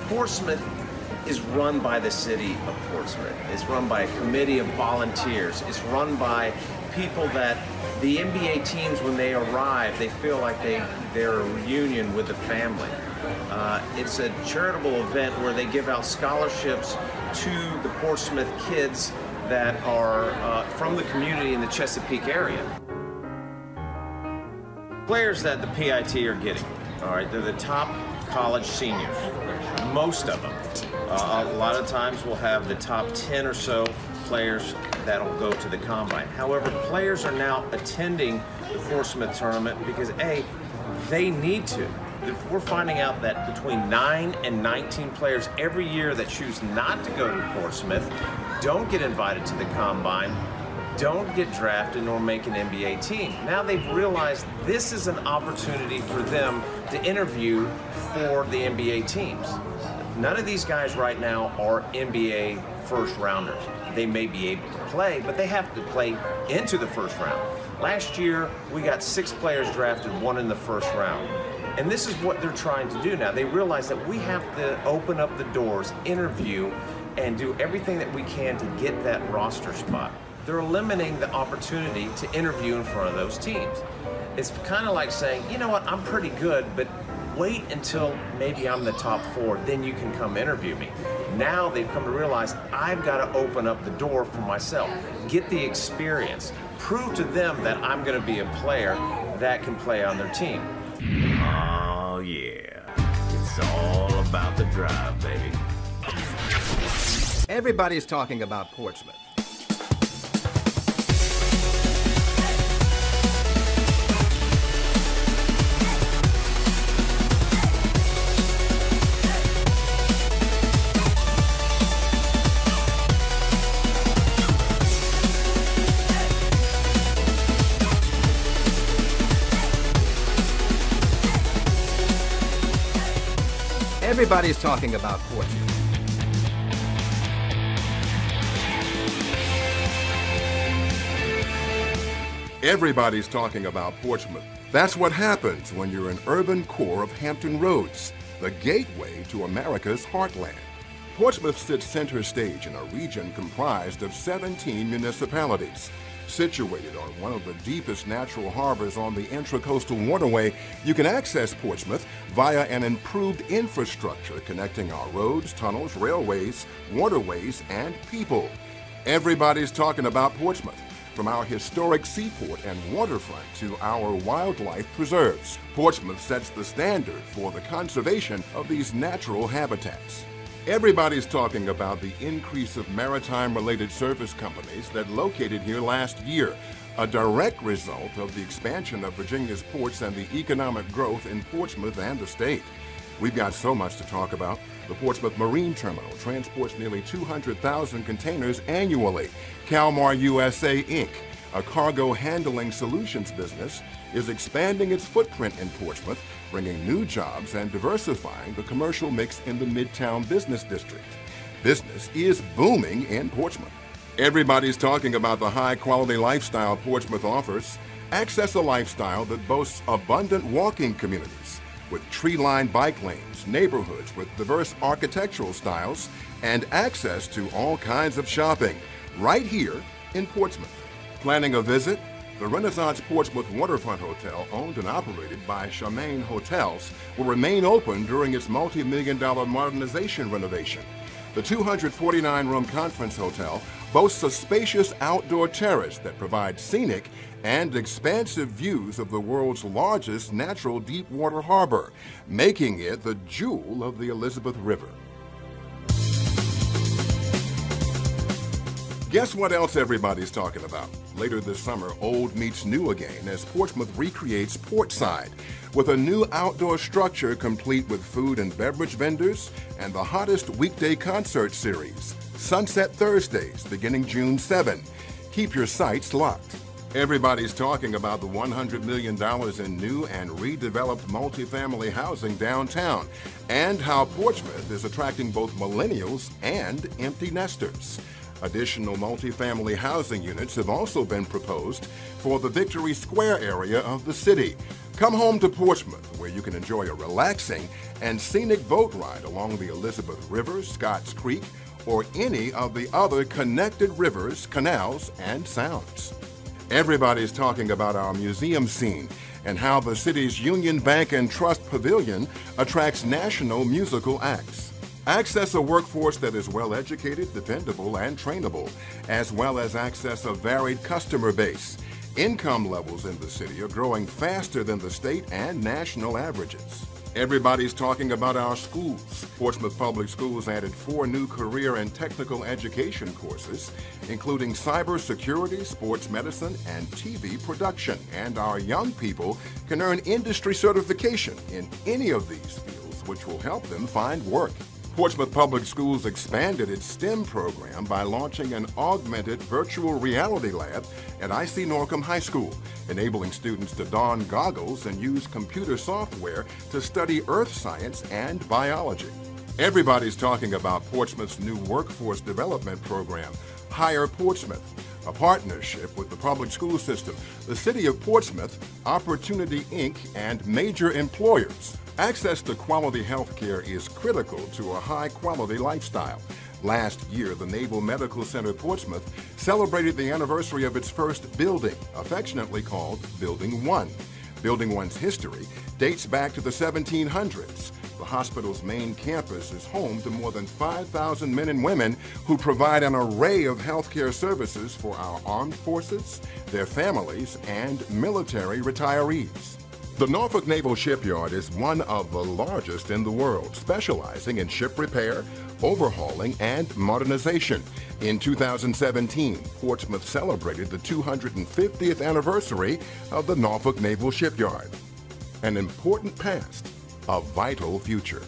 Portsmouth is run by the city of Portsmouth. It's run by a committee of volunteers. It's run by people that the NBA teams, when they arrive, they feel like they're a reunion with the family. It's a charitable event where they give out scholarships to the Portsmouth kids that are from the community in the Chesapeake area. Players that the PIT are getting, all right, they're the top college seniors, most of them. A lot of times we'll have the top 10 or so players that'll go to the combine. However, players are now attending the Portsmouth tournament because A, they need to. We're finding out that between 9 and 19 players every year that choose not to go to Portsmouth don't get invited to the combine, don't get drafted, nor make an NBA team. Now they've realized this is an opportunity for them to interview for the NBA teams. None of these guys right now are NBA first rounders. They may be able to play, but they have to play into the first round. Last year, we got 6 players drafted, 1 in the first round. And this is what they're trying to do now. They realize that we have to open up the doors, interview, and do everything that we can to get that roster spot. They're eliminating the opportunity to interview in front of those teams. It's kind of like saying, you know what, I'm pretty good, but wait until maybe I'm the top 4, then you can come interview me. Now they've come to realize I've got to open up the door for myself, get the experience, prove to them that I'm going to be a player that can play on their team. Oh yeah, it's all about the drive, baby. Everybody's talking about Portsmouth. Everybody's talking about Portsmouth. Everybody's talking about Portsmouth. That's what happens when you're an urban core of Hampton Roads, the gateway to America's heartland. Portsmouth sits center stage in a region comprised of 17 municipalities. Situated on one of the deepest natural harbors on the Intracoastal Waterway, you can access Portsmouth via an improved infrastructure connecting our roads, tunnels, railways, waterways, and people. Everybody's talking about Portsmouth. From our historic seaport and waterfront to our wildlife preserves, Portsmouth sets the standard for the conservation of these natural habitats. Everybody's talking about the increase of maritime-related service companies that located here last year, a direct result of the expansion of Virginia's ports and the economic growth in Portsmouth and the state. We've got so much to talk about. The Portsmouth Marine Terminal transports nearly 200,000 containers annually. Calmar USA, Inc., a cargo handling solutions business, is expanding its footprint in Portsmouth, bringing new jobs and diversifying the commercial mix in the Midtown Business District. Business is booming in Portsmouth. Everybody's talking about the high-quality lifestyle Portsmouth offers. Access a lifestyle that boasts abundant walking communities with tree-lined bike lanes, neighborhoods with diverse architectural styles, and access to all kinds of shopping right here in Portsmouth. Planning a visit? The Renaissance Portsmouth Waterfront Hotel, owned and operated by Charmaine Hotels, will remain open during its multi-million-dollar modernization renovation. The 249-room conference hotel boasts a spacious outdoor terrace that provides scenic and expansive views of the world's largest natural deep-water harbor, making it the jewel of the Elizabeth River. Guess what else everybody's talking about? Later this summer, old meets new again as Portsmouth recreates Portside with a new outdoor structure complete with food and beverage vendors and the hottest weekday concert series, Sunset Thursdays, beginning June 7. Keep your sights locked. Everybody's talking about the $100 million in new and redeveloped multifamily housing downtown and how Portsmouth is attracting both millennials and empty nesters. Additional multifamily housing units have also been proposed for the Victory Square area of the city. Come home to Portsmouth, where you can enjoy a relaxing and scenic boat ride along the Elizabeth River, Scotts Creek, or any of the other connected rivers, canals, and sounds. Everybody's talking about our museum scene and how the city's Union Bank and Trust Pavilion attracts national musical acts. Access a workforce that is well-educated, dependable, and trainable, as well as access a varied customer base. Income levels in the city are growing faster than the state and national averages. Everybody's talking about our schools. Portsmouth Public Schools added 4 new career and technical education courses, including cybersecurity, sports medicine, and TV production. And our young people can earn industry certification in any of these fields, which will help them find work. Portsmouth Public Schools expanded its STEM program by launching an augmented virtual reality lab at IC Norcom High School, enabling students to don goggles and use computer software to study earth science and biology. Everybody's talking about Portsmouth's new workforce development program, Hire Portsmouth, a partnership with the public school system, the City of Portsmouth, Opportunity Inc., and major employers. Access to quality health care is critical to a high-quality lifestyle. Last year, the Naval Medical Center Portsmouth celebrated the anniversary of its first building, affectionately called Building 1. Building 1's history dates back to the 1700s. The hospital's main campus is home to more than 5,000 men and women who provide an array of healthcare services for our armed forces, their families, and military retirees. The Norfolk Naval Shipyard is one of the largest in the world, specializing in ship repair, overhauling, and modernization. In 2017, Portsmouth celebrated the 250th anniversary of the Norfolk Naval Shipyard. An important past, a vital future.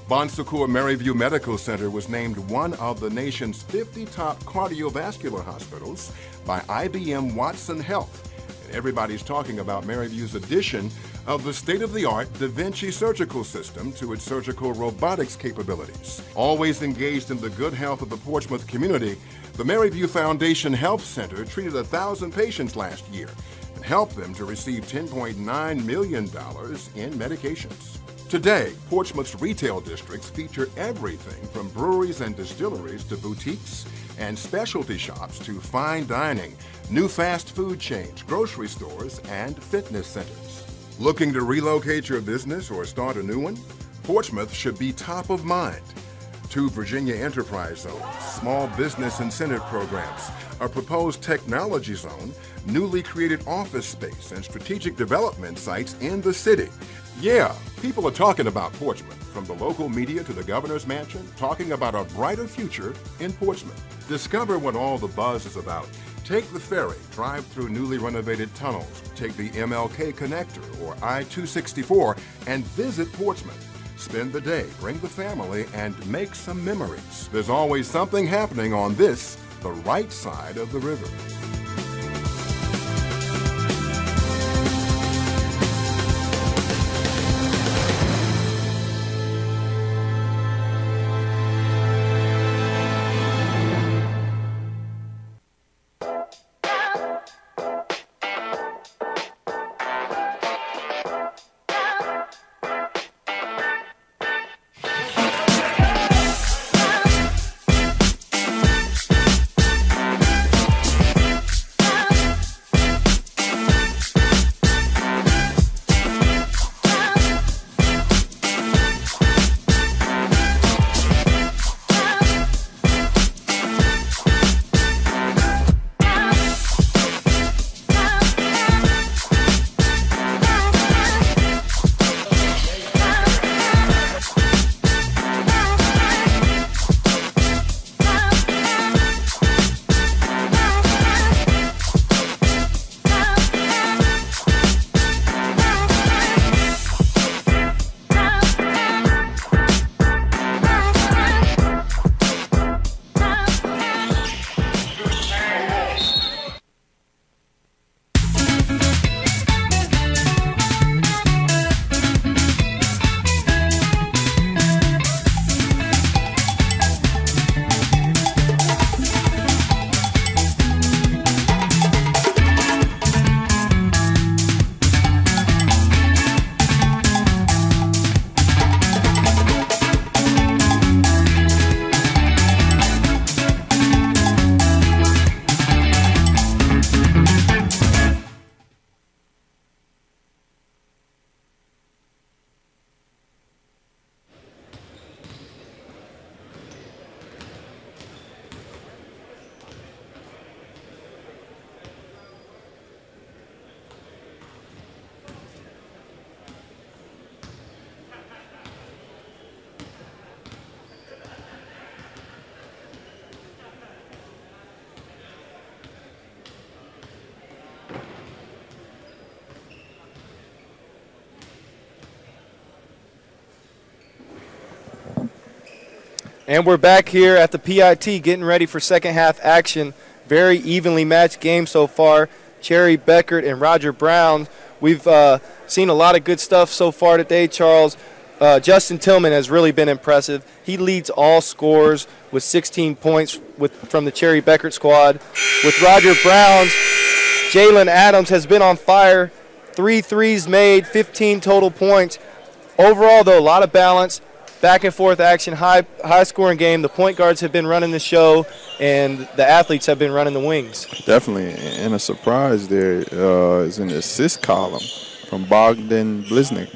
Bon Secours Maryview Medical Center was named one of the nation's 50 top cardiovascular hospitals by IBM Watson Health. And everybody's talking about Maryview's addition of the state-of-the-art Da Vinci surgical system to its surgical robotics capabilities. Always engaged in the good health of the Portsmouth community, the Maryview Foundation Health Center treated 1,000 patients last year and helped them to receive $10.9 million in medications. Today, Portsmouth's retail districts feature everything from breweries and distilleries to boutiques and specialty shops to fine dining, new fast food chains, grocery stores, and fitness centers. Looking to relocate your business or start a new one? Portsmouth should be top of mind. 2 Virginia Enterprise Zones, small business incentive programs, a proposed technology zone, newly created office space, and strategic development sites in the city. Yeah, people are talking about Portsmouth, from the local media to the governor's mansion, talking about a brighter future in Portsmouth. Discover what all the buzz is about. Take the ferry, drive through newly renovated tunnels, take the MLK Connector or I-264, and visit Portsmouth. Spend the day, bring the family, and make some memories. There's always something happening on this, the right side of the river. And we're back here at the PIT getting ready for second half action. Very evenly matched game so far. Cherry Bekaert and Roger Brown. We've seen a lot of good stuff so far today, Charles. Justin Tillman has really been impressive. He leads all scorers with 16 points from the Cherry Bekaert squad. With Roger Brown's, Jalen Adams has been on fire. 3 threes made, 15 total points. Overall, though, a lot of balance. Back and forth action, high scoring game. The point guards have been running the show, and the athletes have been running the wings. Definitely, and a surprise there is in the assist column from Bogdan Bliznyuk.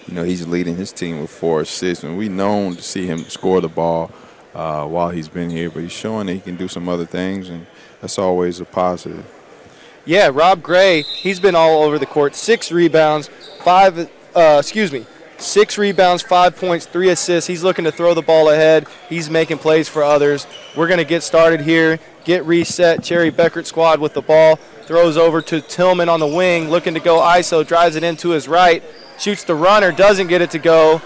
You know, he's leading his team with 4 assists, and we've known to see him score the ball while he's been here, but he's showing that he can do some other things, and that's always a positive. Yeah, Rob Gray, he's been all over the court. 6 rebounds, 6 rebounds, 5 points, 3 assists. He's looking to throw the ball ahead. He's making plays for others. We're going to get started here, get reset. Cherry Bekaert squad with the ball. Throws over to Tillman on the wing, looking to go ISO, drives it into his right. Shoots the runner, doesn't get it to go.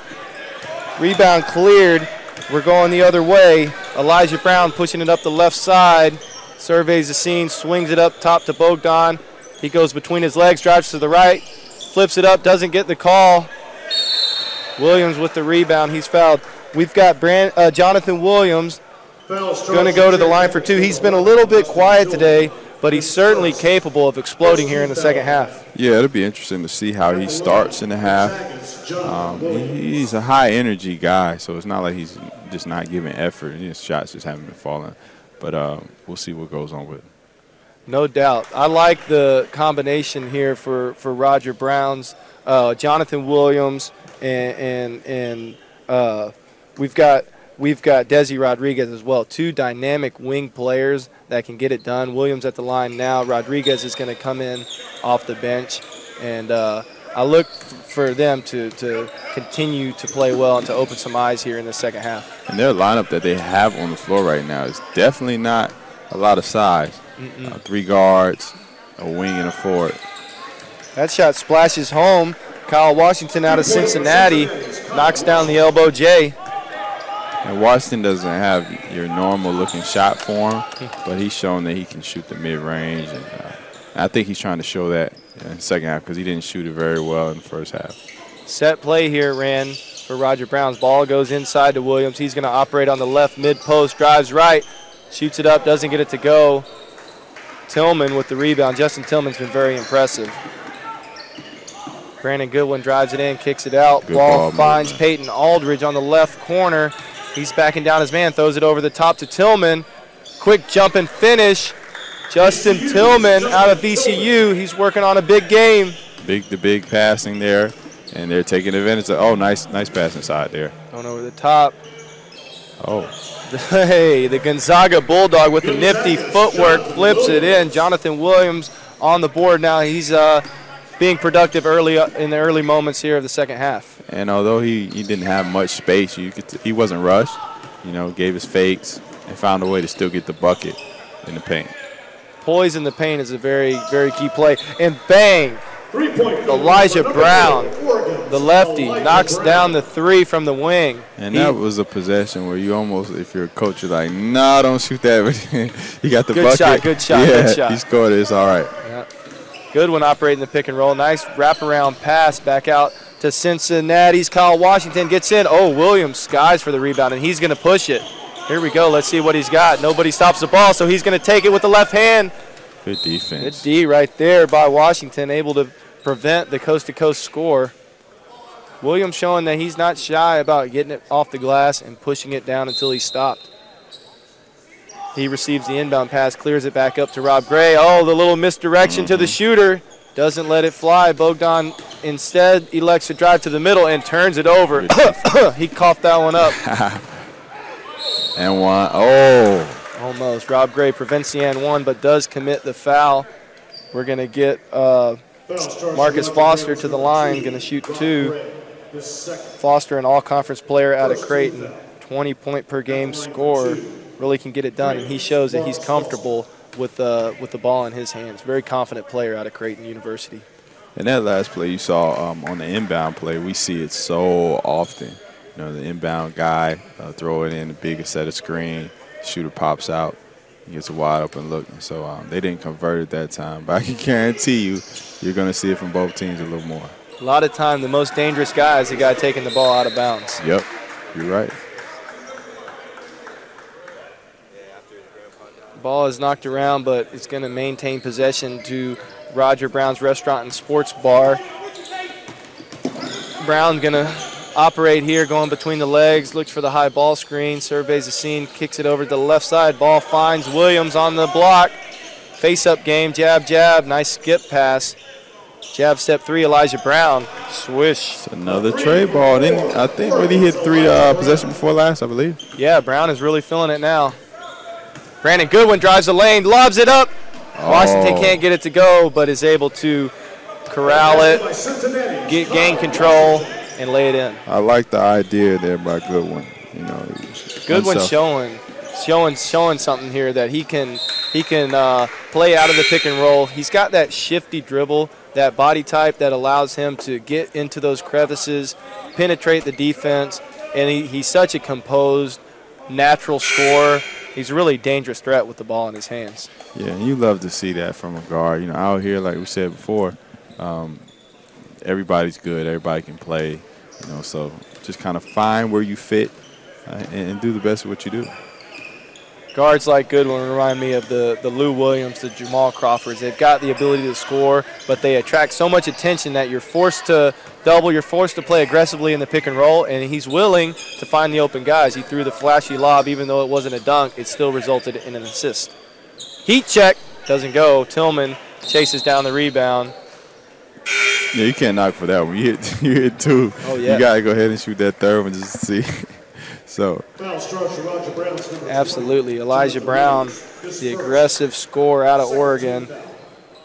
Rebound cleared. We're going the other way. Elijah Brown pushing it up the left side. Surveys the scene, swings it up top to Bogdan. He goes between his legs, drives to the right, flips it up, doesn't get the call. Williams with the rebound. He's fouled. We've got Johnathan Williams going to go to the line for 2. He's been a little bit quiet today, but he's certainly capable of exploding here in the second half. Yeah, it'll be interesting to see how he starts in the half. He's a high-energy guy, so it's not like he's just not giving effort. His shots just haven't been falling. But we'll see what goes on with it. No doubt. I like the combination here for Roger Brown's, Johnathan Williams, and we've got Desi Rodriguez as well. 2 dynamic wing players that can get it done. Williams at the line now. Rodriguez is going to come in off the bench, and I look for them to continue to play well and to open some eyes here in the second half. And their lineup that they have on the floor right now is definitely not a lot of size. 3 guards, a wing, and a forward. That shot splashes home. Kyle Washington out of Cincinnati knocks down the elbow J. And Washington doesn't have your normal-looking shot for him, but he's shown that he can shoot the mid-range. And I think he's trying to show that in the second half because he didn't shoot it very well in the first half. Set play here ran for Roger Brown's. Ball goes inside to Williams. He's going to operate on the left mid-post, drives right, shoots it up, doesn't get it to go. Tillman with the rebound. Justin Tillman's been very impressive. Brandon Goodwin drives it in, kicks it out. Ball finds Peyton Aldridge on the left corner. He's backing down his man, throws it over the top to Tillman. Quick jump and finish. Justin Tillman out of VCU. He's working on a big game. The big passing there, and they're taking advantage of. Oh, nice pass inside there. Going over the top. Oh. Hey, the Gonzaga Bulldog with the nifty footwork flips it in. Johnathan Williams on the board now. He's being productive in the early moments here of the second half. And although he didn't have much space, he wasn't rushed. Gave his fakes and found a way to still get the bucket in the paint. Poise in the paint is a very, very key play. And bang, Elijah Brown, the lefty, knocks down the 3 from the wing. And that was a possession where you almost, if you're a coach, you're like, no, don't shoot that. But he got the bucket. Good shot. He scored it. It's all right. Yeah. Goodwin operating the pick and roll. Nice wraparound pass back out to Cincinnati's Kyle Washington. Gets in. Oh, Williams skies for the rebound, and he's going to push it. Here we go. Let's see what he's got. Nobody stops the ball, so he's going to take it with the left hand. Good defense. Good D right there by Washington, able to prevent the coast-to-coast score. Williams showing that he's not shy about getting it off the glass and pushing it down until he's stopped. He receives the inbound pass, clears it back up to Rob Gray. Oh, the little misdirection to the shooter. Doesn't let it fly. Bogdan instead elects to drive to the middle and turns it over. He coughed that one up. And one. Oh. Almost. Rob Gray prevents the and one, but does commit the foul. We're going to get Marcus Foster to the line, going to shoot 2. Foster, an all-conference player out of Creighton, 20-point-per-game scorer, really can get it done, and he shows that he's comfortable with the ball in his hands. Very confident player out of Creighton University. And that last play you saw on the inbound play, we see it so often. the inbound guy, throw it in, a bigger set of screen, shooter pops out, he gets a wide open look. And so they didn't convert it that time. But I can guarantee you, you're going to see it from both teams a little more. A lot of time, the most dangerous guy is the guy taking the ball out of bounds. Yep, you're right. Ball is knocked around, but it's going to maintain possession to Roger Brown's Restaurant and Sports Bar. Brown going to operate here, going between the legs, looks for the high ball screen, surveys the scene, kicks it over to the left side. Ball finds Williams on the block. Face-up game, jab, jab, nice skip pass. Jab step 3, Elijah Brown. Swish. It's another trade ball. I think when he hit 3 possession before last, I believe. Yeah, Brown is really feeling it now. Brandon Goodwin drives the lane, lobs it up. Washington can't get it to go, but is able to corral it, gain control, and lay it in. I like the idea there by Goodwin. Goodwin showing something here that he can play out of the pick and roll. He's got that shifty dribble, that body type that allows him to get into those crevices, penetrate the defense, and he's such a composed, natural scorer. He's a really dangerous threat with the ball in his hands. Yeah, and you love to see that from a guard. Out here, like we said before, everybody's good. Everybody can play. So just kind of find where you fit and do the best of what you do. Guards like Goodwin remind me of the Lou Williams, the Jamal Crawfords. They've got the ability to score, but they attract so much attention that you're forced to double, you're forced to play aggressively in the pick and roll, and he's willing to find the open guys. He threw the flashy lob, even though it wasn't a dunk, it still resulted in an assist. Heat check, doesn't go. Tillman chases down the rebound. Yeah, you can't knock for that one. You hit 2. Oh, yeah. You got to go ahead and shoot that third one just to see. So. Absolutely. Elijah Brown, the aggressive scorer out of Oregon.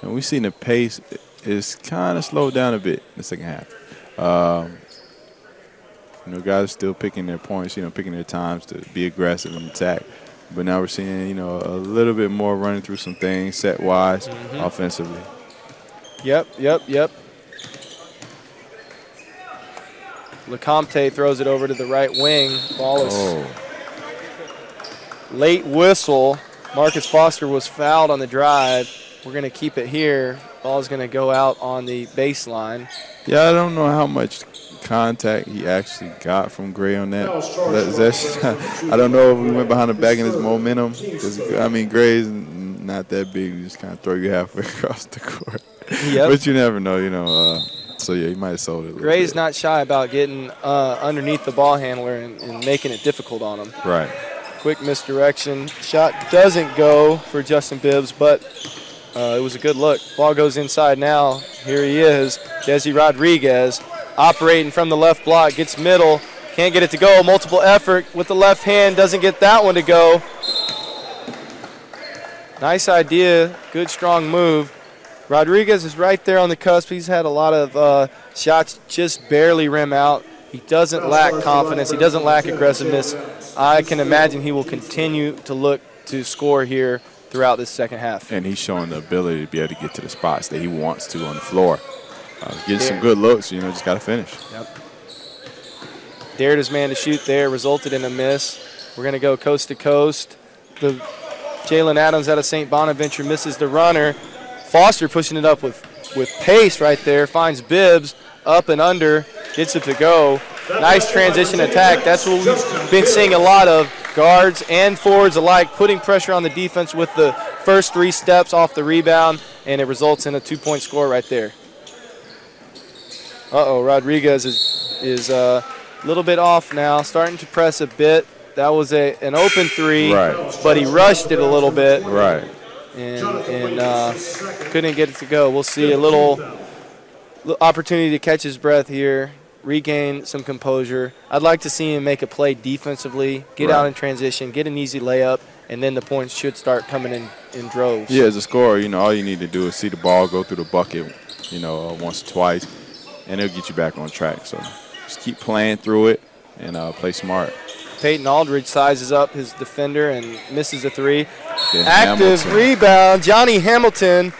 And we've seen the pace is kind of slowed down a bit in the second half. Guys are still picking their points, picking their times to be aggressive and attack. But now we're seeing, a little bit more running through some things set-wise offensively. Yep. Lecomte throws it over to the right wing. Ball is late whistle. Marcus Foster was fouled on the drive. We're going to keep it here. Ball is going to go out on the baseline. Yeah, I don't know how much contact he actually got from Gray on that. I don't know if we went behind the back in his momentum. Gray's not that big. You just kind of throw you halfway across the court. Yep. But you never know, So, yeah, he might have sold it a Gray's bit. not shy about getting underneath the ball handler and making it difficult on him. Right. Quick misdirection. Shot doesn't go for Justin Bibbs, but it was a good look. Ball goes inside now. Here he is, Desi Rodriguez, operating from the left block, gets middle, can't get it to go. Multiple effort with the left hand, doesn't get that one to go. Nice idea, good strong move. Rodriguez is right there on the cusp. He's had a lot of shots just barely rim out. He doesn't lack confidence. He doesn't lack aggressiveness. I can imagine he will continue to look to score here throughout this second half. And he's showing the ability to be able to get to the spots that he wants to on the floor. Getting some good looks, just got to finish. Yep. Dared his man to shoot there, resulted in a miss. We're going to go coast to coast. The Jalen Adams out of St. Bonaventure misses the runner. Foster pushing it up with pace right there, finds Bibbs up and under, gets it to go. Nice transition attack. That's what we've been seeing a lot of. Guards and forwards alike putting pressure on the defense with the first 3 steps off the rebound, and it results in a 2-point score right there. Rodriguez is a little bit off now, starting to press a bit. That was an open 3, right, but he rushed it a little bit. Right. And couldn't get it to go. We'll see a little opportunity to catch his breath here, regain some composure. I'd like to see him make a play defensively, get out in transition, get an easy layup, and then the points should start coming in droves. Yeah, as a scorer, all you need to do is see the ball go through the bucket, once or twice, and it'll get you back on track. So just keep playing through it and play smart. Peyton Aldridge sizes up his defender and misses a 3. Yeah, Active Hamilton. Rebound. Johnny Hamilton,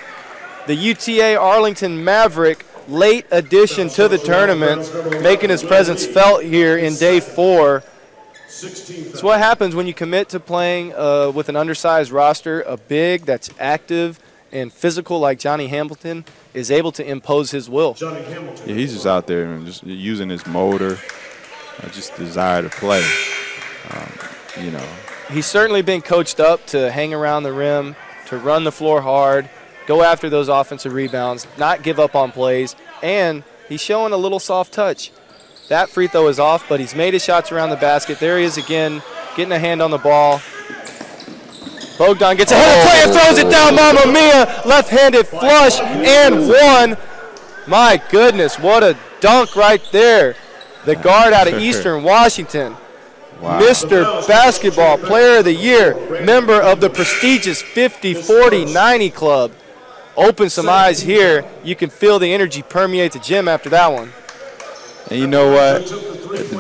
the UTA Arlington Maverick, late addition to the tournament, making his presence felt here in day 4. It's what happens when you commit to playing with an undersized roster. A big that's active and physical like Johnny Hamilton is able to impose his will. Yeah, he's just out there and just using his motor, just desire to play. You know, he's certainly been coached up to hang around the rim, to run the floor hard, go after those offensive rebounds, not give up on plays, and he's showing a little soft touch. That free throw is off, but he's made his shots around the basket. There he is again, getting a hand on the ball. Bogdan gets ahead of play and throws it down, Mamma Mia. Left-handed flush and one. My goodness, what a dunk right there. The guard out of Eastern Washington. Wow. Mr. Basketball Player of the Year, member of the prestigious 50, 40, 90 club. Open some eyes here. You can feel the energy permeate the gym after that one. And you know what?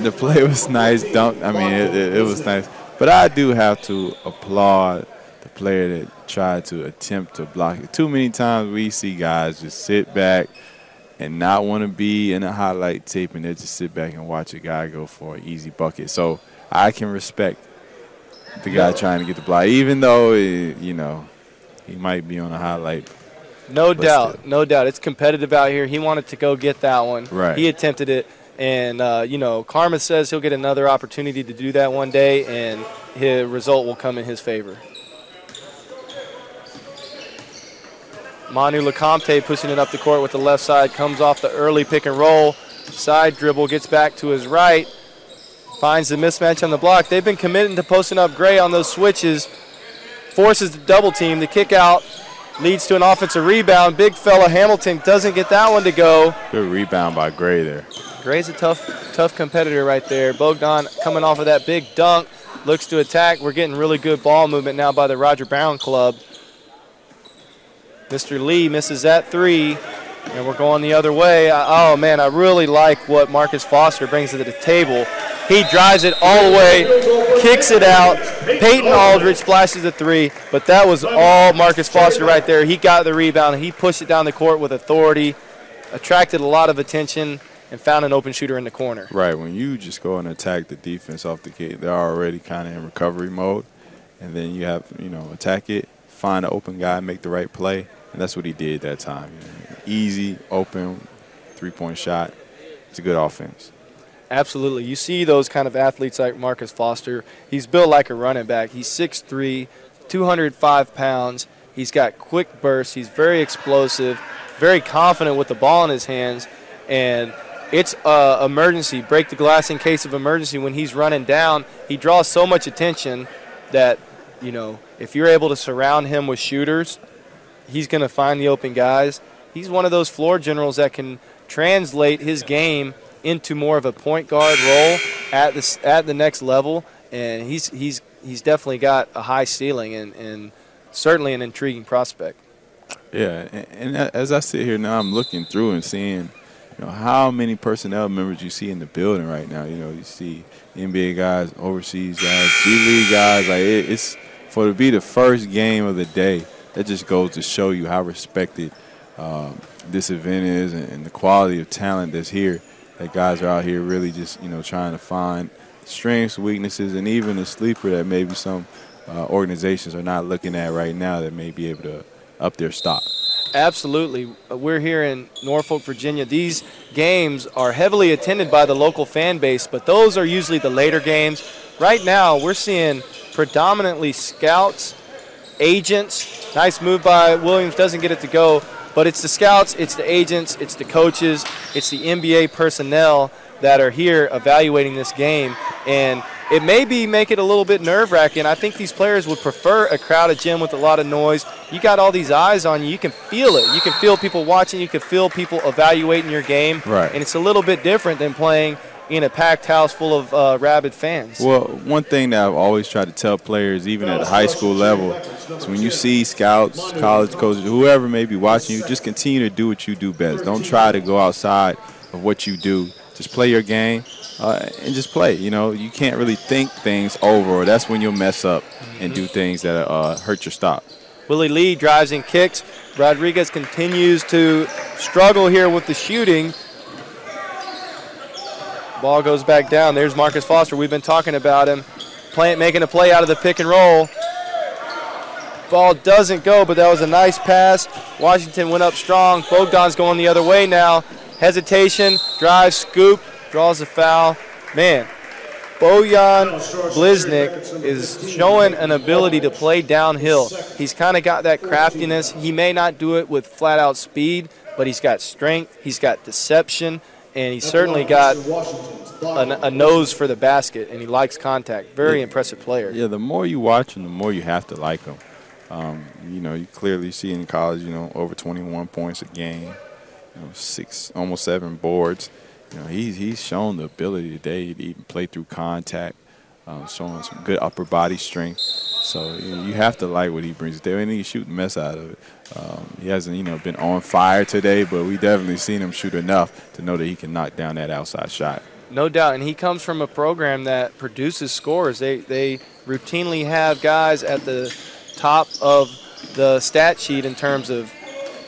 The play was nice. I mean, it was nice. But I do have to applaud the player that tried to attempt to block it. Too many times we see guys just sit back and not want to be in a highlight tape, and they just sit back and watch a guy go for an easy bucket. So I can respect the guy trying to get the block, even though, you know, he might be on a highlight. No doubt, no doubt. It's competitive out here. He wanted to go get that one. Right. He attempted it. And, you know, Karma says he'll get another opportunity to do that one day, and his result will come in his favor. Manu Lecomte pushing it up the court with the left side, comes off the early pick and roll. Side dribble, gets back to his right, finds the mismatch on the block. They've been committed to posting up Gray on those switches, forces the double team. The kick out leads to an offensive rebound. Big fella Hamilton doesn't get that one to go. Good rebound by Gray there. Gray's a tough competitor right there. Bogdan coming off of that big dunk, looks to attack. We're getting really good ball movement now by the Roger Brown club. Mr. Lee misses that three, and we're going the other way. Oh, man, I really like what Marcus Foster brings to the table. He drives it all the way, kicks it out. Peyton Aldridge splashes the three, but that was all Marcus Foster right there. He got the rebound. He pushed it down the court with authority, attracted a lot of attention, and found an open shooter in the corner. Right, when you just go and attack the defense off the gate, they're already kind of in recovery mode, and then you have, you know, attack it, find an open guy, make the right play, and that's what he did that time. Easy, open, three-point shot. It's a good offense. Absolutely. You see those kind of athletes like Marcus Foster. He's built like a running back. He's 6'3", 205 pounds. He's got quick bursts. He's very explosive, very confident with the ball in his hands, and it's emergency, break the glass in case of emergency. When he's running down, he draws so much attention that, you know, if you're able to surround him with shooters, he's going to find the open guys. He's one of those floor generals that can translate his game into more of a point guard role at the next level, and he's definitely got a high ceiling and certainly an intriguing prospect. Yeah, and as I sit here now, I'm looking through and seeing, you know, how many personnel members you see in the building right now. You know, you see NBA guys, overseas guys, G League guys. Like it's for to be the first game of the day. That just goes to show you how respected this event is and the quality of talent that's here. That guys are out here really just, you know, trying to find strengths, weaknesses, and even a sleeper that maybe some organizations are not looking at right now that may be able to up their stock. Absolutely. We're here in Norfolk, Virginia. These games are heavily attended by the local fan base, but those are usually the later games. Right now, we're seeing predominantly scouts, agents. Nice move by Williams, doesn't get it to go. But it's the scouts, it's the agents, it's the coaches, it's the NBA personnel that are here evaluating this game. And it may be make it a little bit nerve-wracking. I think these players would prefer a crowded gym with a lot of noise. You got all these eyes on you. You can feel it. You can feel people watching. You can feel people evaluating your game. Right. And it's a little bit different than playing in a packed house full of rabid fans. Well, one thing that I've always tried to tell players, even at the high school level, is when you see scouts, college coaches, whoever may be watching you, just continue to do what you do best. Don't try to go outside of what you do. Just play your game and just play. You know, you can't really think things over, or that's when you'll mess up and do things that hurt your stock. Willie Lee drives and kicks. Rodriguez continues to struggle here with the shooting. Ball goes back down. There's Marcus Foster. We've been talking about him. Making a play out of the pick and roll. Ball doesn't go, but that was a nice pass. Washington went up strong. Bogdan's going the other way now. Hesitation, drive, scoop, draws a foul. Man, Bojan Bliznyuk is showing an ability to play downhill. He's kind of got that craftiness. He may not do it with flat-out speed, but he's got strength, he's got deception, and he's certainly got a nose for the basket, and he likes contact. Very impressive player. Yeah, the more you watch him, the more you have to like him. You clearly see in college, over 21 points a game, almost 7 boards. He's shown the ability today to even play through contact, showing some good upper body strength. So you have to like what he brings there, and he can shoot the mess out of it. He hasn't, been on fire today, but we definitely seen him shoot enough to know that he can knock down that outside shot. No doubt, and he comes from a program that produces scores. They routinely have guys at the top of the stat sheet in terms of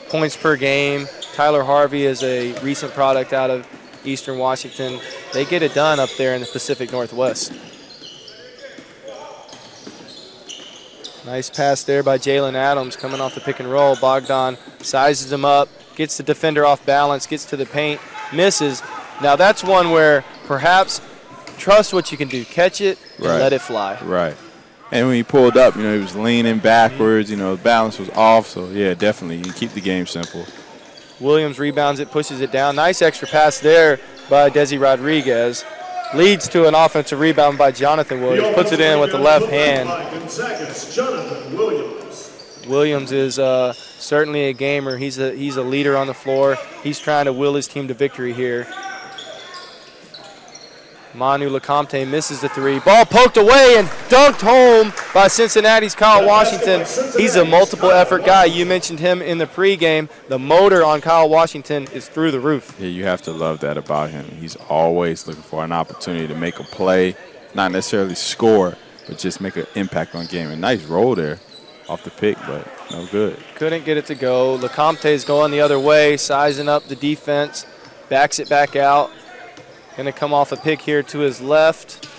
points per game. Tyler Harvey is a recent product out of Eastern Washington. They get it done up there in the Pacific Northwest. Nice pass there by Jalen Adams coming off the pick and roll. Bogdan sizes him up, gets the defender off balance, gets to the paint, misses. Now that's one where perhaps trust what you can do. Catch it and let it fly. Right. And when he pulled up, he was leaning backwards. The balance was off. So, yeah, definitely, you can keep the game simple. Williams rebounds it, pushes it down. Nice extra pass there by Desi Rodriguez. Leads to an offensive rebound by Johnathan Williams. Puts it in with the left hand. Williams is certainly a gamer. He's a leader on the floor. He's trying to will his team to victory here. Manu Lecomte misses the three. Ball poked away and dunked home by Cincinnati's Kyle Washington. He's a multiple effort guy. You mentioned him in the pregame. The motor on Kyle Washington is through the roof. Yeah, you have to love that about him. He's always looking for an opportunity to make a play, not necessarily score, but just make an impact on game. A nice roll there off the pick, but no good. Couldn't get it to go. Lecomte is going the other way, sizing up the defense, backs it back out. Going to come off a pick here to his left.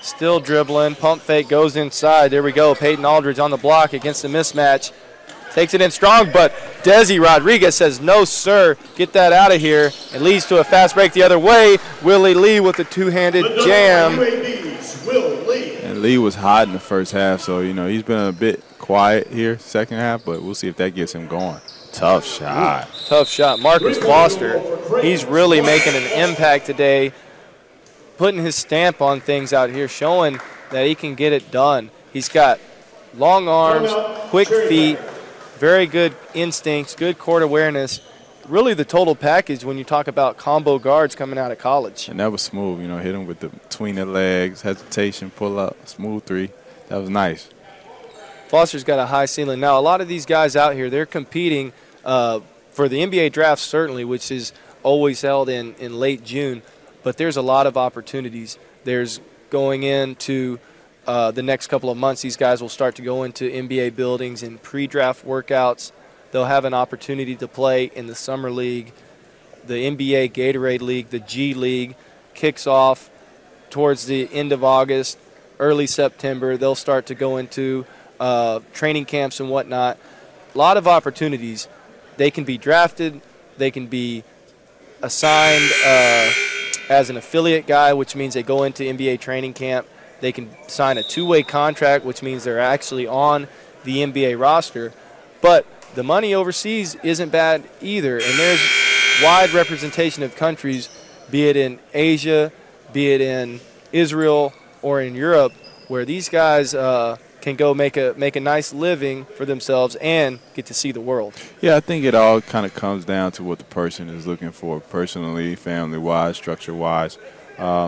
Still dribbling. Pump fake goes inside. There we go. Peyton Aldridge on the block against the mismatch. Takes it in strong, but Desi Rodriguez says, no, sir. Get that out of here. It leads to a fast break the other way. Willie Lee with the two-handed jam. And Lee was hot in the first half, so, he's been a bit quiet here second half, but we'll see if that gets him going. Tough shot. Tough shot. Marcus Foster, he's really making an impact today, putting his stamp on things out here, showing that he can get it done. He's got long arms, quick feet, very good instincts, good court awareness. Really the total package when you talk about combo guards coming out of college. And that was smooth, hit him with the between the legs, hesitation, pull up, smooth three. That was nice. Foster's got a high ceiling. Now, a lot of these guys out here, they're competing for the NBA draft, certainly, which is always held in late June. But there's a lot of opportunities. There's going into the next couple of months, these guys will start to go into NBA buildings and pre-draft workouts. They'll have an opportunity to play in the Summer League. The NBA Gatorade League, the G League, kicks off towards the end of August, early September. They'll start to go into training camps and whatnot. A lot of opportunities. They can be drafted. They can be assigned as an affiliate guy, which means they go into NBA training camp. They can sign a two-way contract, which means they're actually on the NBA roster. But the money overseas isn't bad either, and there's wide representation of countries, be it in Asia, be it in Israel, or in Europe, where these guys can go make a nice living for themselves and get to see the world. Yeah, I think it all kind of comes down to what the person is looking for personally, family-wise, structure-wise.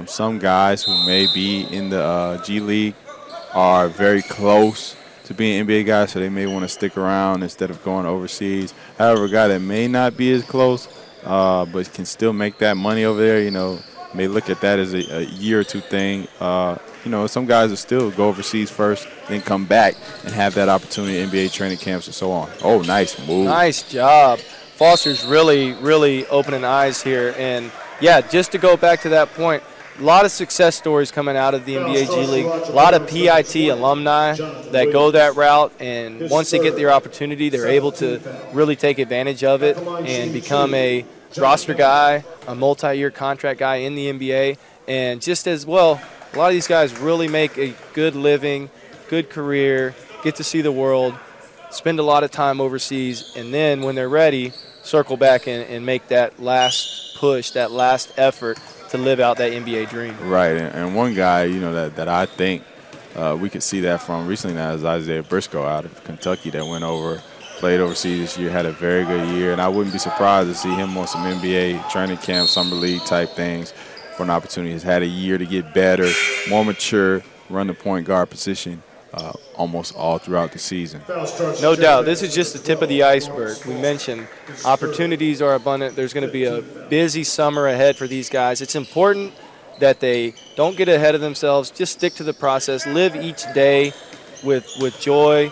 Some guys who may be in the G League are very close to being NBA guys, so they may want to stick around instead of going overseas. However, a guy that may not be as close but can still make that money over there, may look at that as a year or two thing. some guys will still go overseas first, then come back and have that opportunity at NBA training camps and so on. Oh, nice move. Nice job. Foster's really, really opening eyes here. And, yeah, just to go back to that point, a lot of success stories coming out of the NBA G League. A lot of PIT alumni that go that route, and once they get their opportunity, they're able to really take advantage of it and become a roster guy, a multi-year contract guy in the NBA. And just as well, a lot of these guys really make a good living, good career, get to see the world, spend a lot of time overseas, and then when they're ready, circle back and make that last push, that last effort to live out that NBA dream. Right, and one guy, that I think we could see that from recently now is Isaiah Briscoe out of Kentucky that went over, played overseas this year, had a very good year, and I wouldn't be surprised to see him on some NBA training camp, summer league type things for an opportunity. He's had a year to get better, more mature, run the point guard position almost all throughout the season. No doubt. This is just the tip of the iceberg. We mentioned opportunities are abundant. There's going to be a busy summer ahead for these guys. It's important that they don't get ahead of themselves. Just stick to the process. Live each day with joy.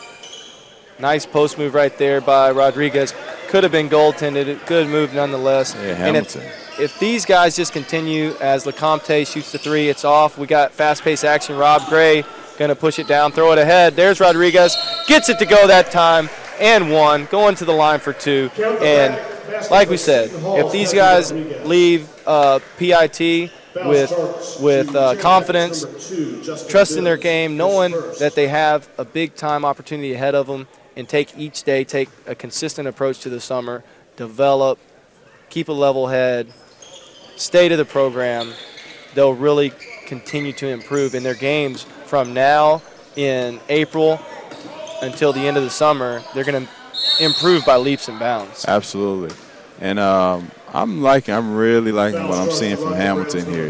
Nice post move right there by Rodriguez. Could have been goaltended. Good move nonetheless. Yeah, Hamilton. If these guys just continue as Lecomte shoots the three, it's off. We got fast-paced action. Rob Gray going to push it down, throw it ahead. There's Rodriguez. Gets it to go that time and one. Going to the line for two. And like we said, if these guys leave PIT with confidence, trust in their game, knowing that they have a big-time opportunity ahead of them, and take each day, take a consistent approach to the summer, develop, keep a level head, stay to the program, they'll really continue to improve in their games from now in April until the end of the summer. They're going to improve by leaps and bounds. Absolutely. And I'm really liking what I'm seeing from Hamilton here.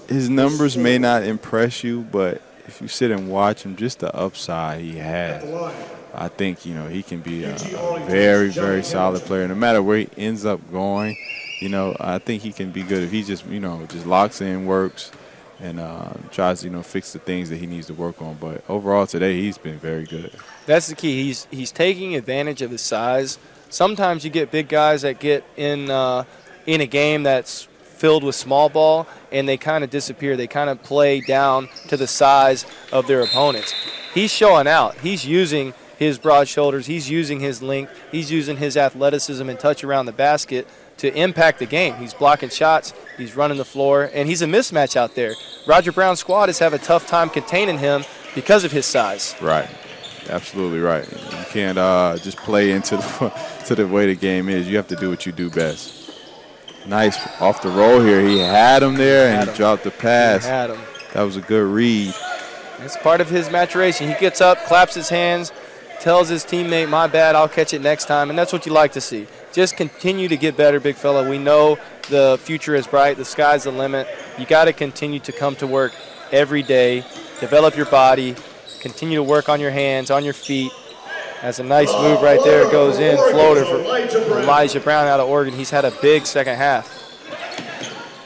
His numbers may not impress you, but if you sit and watch him, just the upside he has, I think, he can be a very, very solid player. No matter where he ends up going, I think he can be good if he just locks in, works, and tries to, fix the things that he needs to work on. But overall today, he's been very good. That's the key. He's taking advantage of his size. Sometimes you get big guys that get in a game that's filled with small ball, and they kind of disappear. They kind of play down to the size of their opponents. He's showing out. He's using his broad shoulders. He's using his length. He's using his athleticism and touch around the basket to impact the game. He's blocking shots. He's running the floor, and he's a mismatch out there. Roger Brown's squad has have a tough time containing him because of his size. Right. Absolutely right. You can't just play into the way the game is. You have to do what you do best. Nice off the roll here. He had him there, and he dropped the pass. He had him. That was a good read. It's part of his maturation. He gets up, claps his hands, tells his teammate, my bad, I'll catch it next time, and that's what you like to see. Just continue to get better, big fella. We know the future is bright. The sky's the limit. You got to continue to come to work every day, develop your body, continue to work on your hands, on your feet. That's a nice move right there. Goes in, floater for Elijah Brown out of Oregon. He's had a big second half.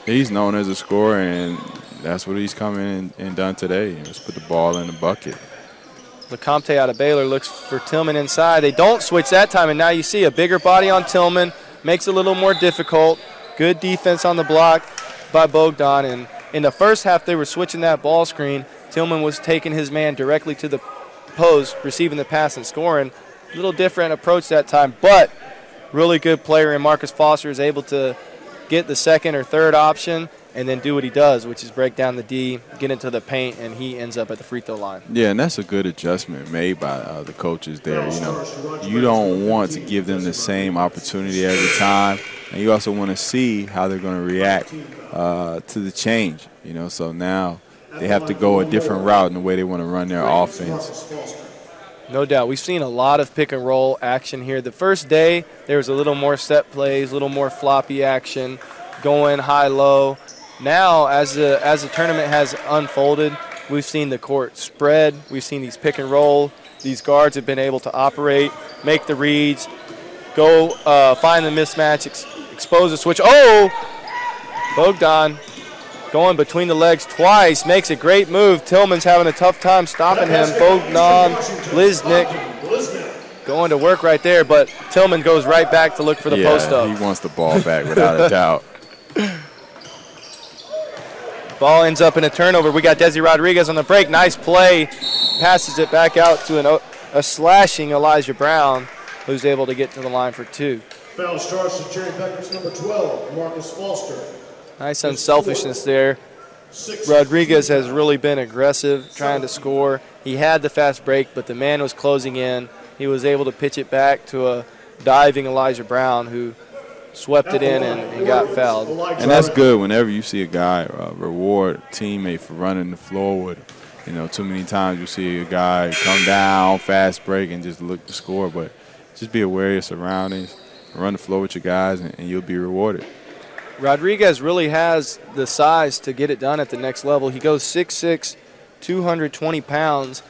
He's known as a scorer, and that's what he's come in and done today. Just put the ball in the bucket. Lecomte out of Baylor looks for Tillman inside. They don't switch that time, and now you see a bigger body on Tillman. Makes it a little more difficult. Good defense on the block by Bogdan. And in the first half, they were switching that ball screen. Tillman was taking his man directly to the post, receiving the pass and scoring. A little different approach that time, but really good player, and Marcus Foster is able to get the second or third option and then do what he does, which is break down the D, get into the paint, and he ends up at the free throw line. Yeah, and that's a good adjustment made by the coaches there. You don't want to give them the same opportunity every time, and you also want to see how they're going to react to the change. So now they have to go a different route in the way they want to run their offense. No doubt. We've seen a lot of pick and roll action here. The first day, there was a little more set plays, a little more floppy action, going high-low. Now, as the tournament has unfolded, we've seen the court spread. We've seen these pick and roll. These guards have been able to operate, make the reads, go find the mismatch, expose the switch. Oh! Bogdan going between the legs twice, makes a great move. Tillman's having a tough time stopping him. Bogdan, Bliznyuk going to work right there, but Tillman goes right back to look for the post-up. He wants the ball back without a doubt. Ball ends up in a turnover. We got Desi Rodriguez on the break. Nice play. Passes it back out to a slashing Elijah Brown, who's able to get to the line for 2. Foul starts to Cherry Becker's number 12, Marcus Foster. Nice unselfishness there. Rodriguez has really been aggressive trying to score. He had the fast break, but the man was closing in. He was able to pitch it back to a diving Elijah Brown, who swept it in and got fouled. And that's good whenever you see a guy reward a teammate for running the floor with him. You know, too many times you see a guy come down, fast break, and just look to score. But just be aware of your surroundings, run the floor with your guys, and you'll be rewarded. Rodriguez really has the size to get it done at the next level. He goes 6'6", 220 pounds,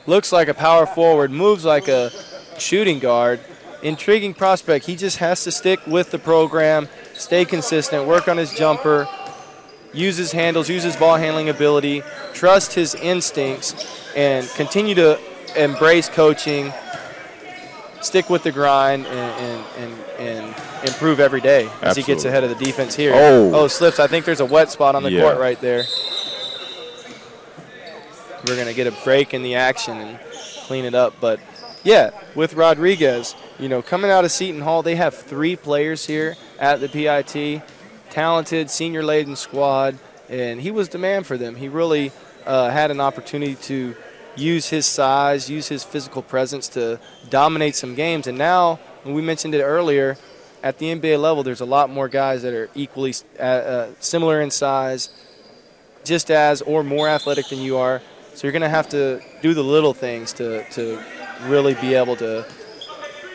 looks like a power forward, moves like a shooting guard. Intriguing prospect. He just has to stick with the program, stay consistent, work on his jumper, use his handles, use his ball handling ability, trust his instincts, and continue to embrace coaching, stick with the grind, and improve every day as he gets ahead of the defense here. Oh, slips. I think there's a wet spot on the court right there. We're going to get a break in the action and clean it up. But, yeah, with Rodriguez, you know, coming out of Seton Hall, they have 3 players here at the PIT, talented, senior-laden squad, and he was the man for them. He really had an opportunity to use his size, use his physical presence to dominate some games. And now, when we mentioned it earlier, at the NBA level, there's a lot more guys that are equally similar in size, just as or more athletic than you are. So you're going to have to do the little things to really be able to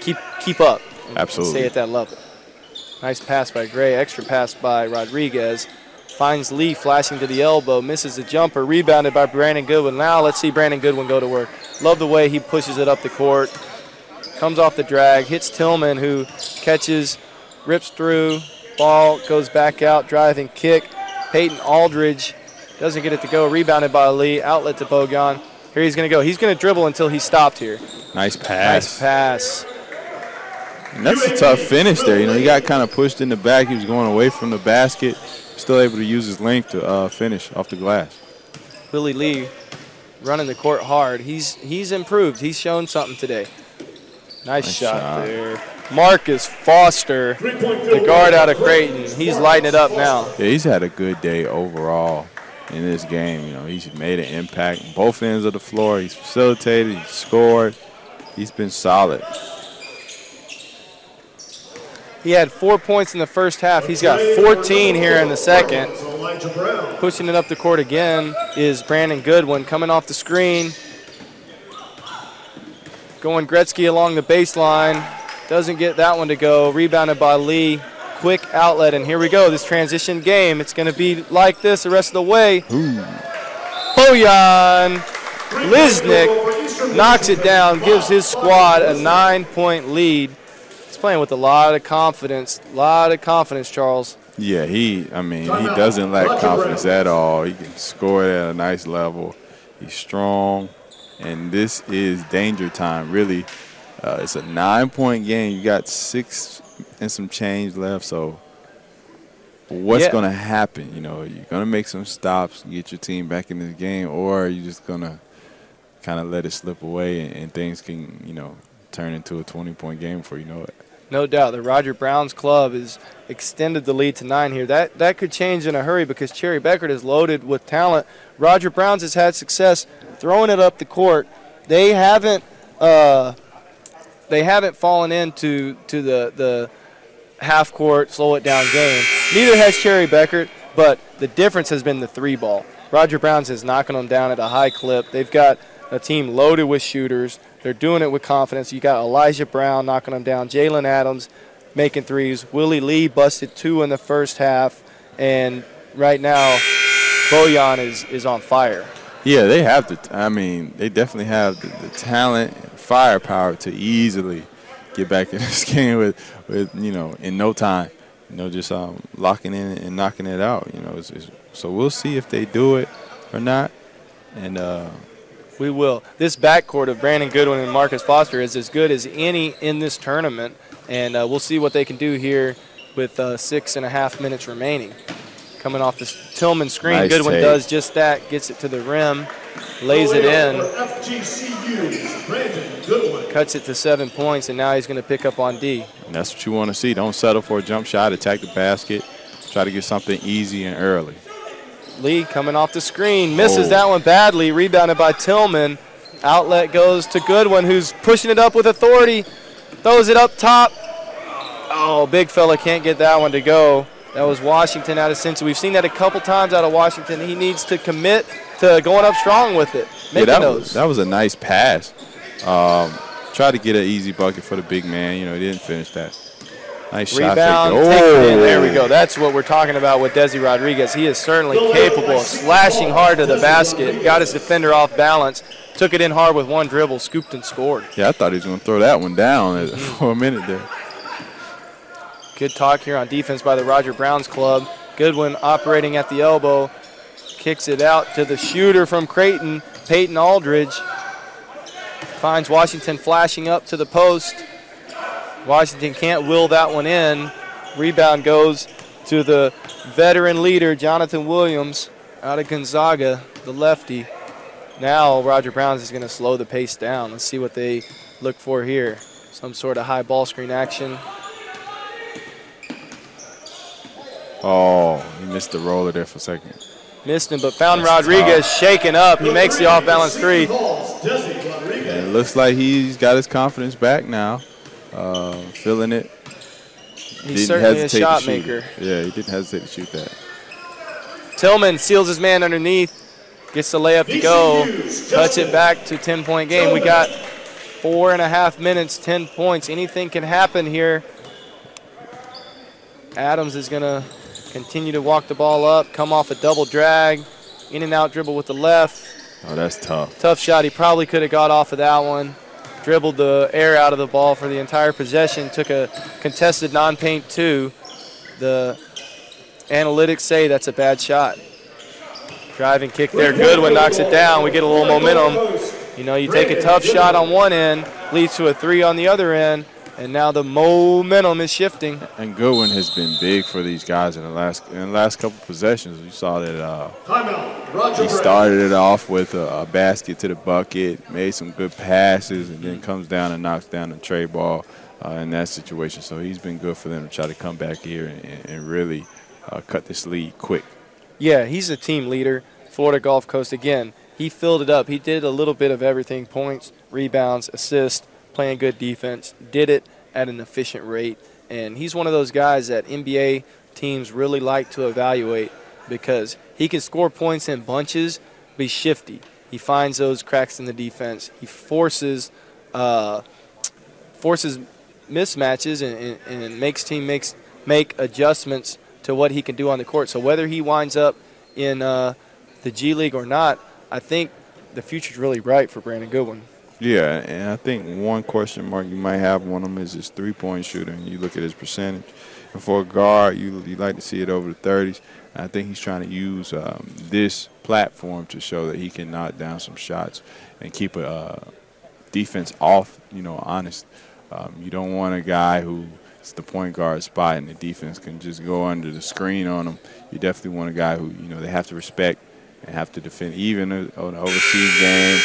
keep up and stay at that level. Nice pass by Gray, extra pass by Rodriguez. Finds Lee flashing to the elbow, misses the jumper, rebounded by Brandon Goodwin. Now let's see Brandon Goodwin go to work. Love the way he pushes it up the court. Comes off the drag, hits Tillman, who catches, rips through, ball goes back out, driving kick. Peyton Aldridge doesn't get it to go, rebounded by Lee, outlet to Bogdan. Here he's going to go. He's going to dribble until he's stopped here. Nice pass. Nice pass. And that's a tough finish there. You know, he got kind of pushed in the back. He was going away from the basket. Still able to use his length to finish off the glass. Willie Lee running the court hard. He's improved. He's shown something today. Nice shot there. Marcus Foster, the guard out of Creighton. He's lighting it up now. Yeah, he's had a good day overall in this game. You know, he's made an impact on both ends of the floor. He's facilitated. He's scored. He's been solid. He had 4 points in the first half. He's got 14 here in the second. Pushing it up the court again is Brandon Goodwin coming off the screen. Going Gretzky along the baseline. Doesn't get that one to go. Rebounded by Lee. Quick outlet, and here we go. This transition game. It's going to be like this the rest of the way. Bojan Bliznyuk knocks it down, gives his squad a 9-point lead. He's playing with a lot of confidence. Charles. Yeah, he doesn't lack confidence at all. He can score at a nice level. He's strong, and this is danger time, really. It's a 9-point game. You got 6 and some change left, so what's going to happen? You know, you're going to make some stops, get your team back in this game, or are you just going to kind of let it slip away and things can, you know, turn into a 20-point game before you know it. No doubt. The Roger Brown's club has extended the lead to 9 here. That could change in a hurry because Cherry Bekaert is loaded with talent. Roger Brown's has had success throwing it up the court. They haven't fallen into the half-court, slow-it-down game. Neither has Cherry Bekaert, but the difference has been the 3-ball. Roger Brown's is knocking them down at a high clip. They've got a team loaded with shooters. They're doing it with confidence. You got Elijah Brown knocking them down. Jalen Adams making threes. Willie Lee busted 2 in the first half. And right now, Bojan is on fire. Yeah, they have they definitely have the talent and firepower to easily get back in this game with you know, in no time. just locking in and knocking it out. So we'll see if they do it or not. And we will. This backcourt of Brandon Goodwin and Marcus Foster is as good as any in this tournament, and we'll see what they can do here with 6.5 minutes remaining. Coming off this Tillman screen, nice Goodwin take. does just that, gets it to the rim, lays it in, cuts it to 7 points, and now he's going to pick up on D. And that's what you want to see. Don't settle for a jump shot. Attack the basket. Try to get something easy and early. Lee coming off the screen, misses that one badly, rebounded by Tillman. Outlet goes to Goodwin, who's pushing it up with authority, throws it up top. Oh, big fella can't get that one to go. That was Washington out of Cincinnati. We've seen that a couple times out of Washington. He needs to commit to going up strong with it. That was a nice pass. Tried to get an easy bucket for the big man. He didn't finish that. Nice rebound, shot. Take it in. There we go. That's what we're talking about with Desi Rodriguez. He is certainly capable of slashing hard to the basket. Got his defender off balance. Took it in hard with one dribble, scooped and scored. Yeah, I thought he was going to throw that one down for a minute there. Good talk here on defense by the Roger Browns club. Goodwin operating at the elbow. Kicks it out to the shooter from Creighton, Peyton Aldridge. Finds Washington flashing up to the post. Washington can't will that one in. Rebound goes to the veteran leader, Johnathan Williams, out of Gonzaga, the lefty. Now Roger Browns is going to slow the pace down. Let's see what they look for here. Some sort of high ball screen action. Oh, he missed the roller there for a second. Missed him, but found Rodriguez shaken up. He makes the off-balance three. Yeah, it looks like he's got his confidence back now. Feeling it. He's certainly a shot maker. Yeah, he didn't hesitate to shoot that. Tillman seals his man underneath. Gets the layup to go. Cuts it back to 10-point game. We got 4.5 minutes, 10 points. Anything can happen here. Adams is going to continue to walk the ball up, come off a double drag, in and out dribble with the left. Oh, that's tough. Tough shot. He probably could have got off of that one. Dribbled the air out of the ball for the entire possession. Took a contested non-paint two. The analytics say that's a bad shot. Driving kick there. Goodwin knocks it down. We get a little momentum. You take a tough shot on one end, leads to a three on the other end. And now the momentum is shifting. And Goodwin has been big for these guys in the last couple possessions. You saw that he started it off with a basket to the bucket, made some good passes, and then comes down and knocks down the tray ball in that situation. So he's been good for them to try to come back here and really cut this lead quick. Yeah, he's a team leader. Florida Gulf Coast, again, he filled it up. He did a little bit of everything, points, rebounds, assists, playing good defense, did it at an efficient rate. And he's one of those guys that NBA teams really like to evaluate because he can score points in bunches, be shifty. He finds those cracks in the defense. He forces mismatches and makes teams make adjustments to what he can do on the court. So whether he winds up in the G League or not, I think the future's really bright for Brandon Goodwin. Yeah, and I think one question mark you might have on him is his three-point shooting. You look at his percentage. And for a guard, you like to see it over the 30s. And I think he's trying to use this platform to show that he can knock down some shots and keep a defense off, honest. You don't want a guy who's the point guard spot and the defense can just go under the screen on him. You definitely want a guy who, they have to respect and have to defend, even on an overseas game.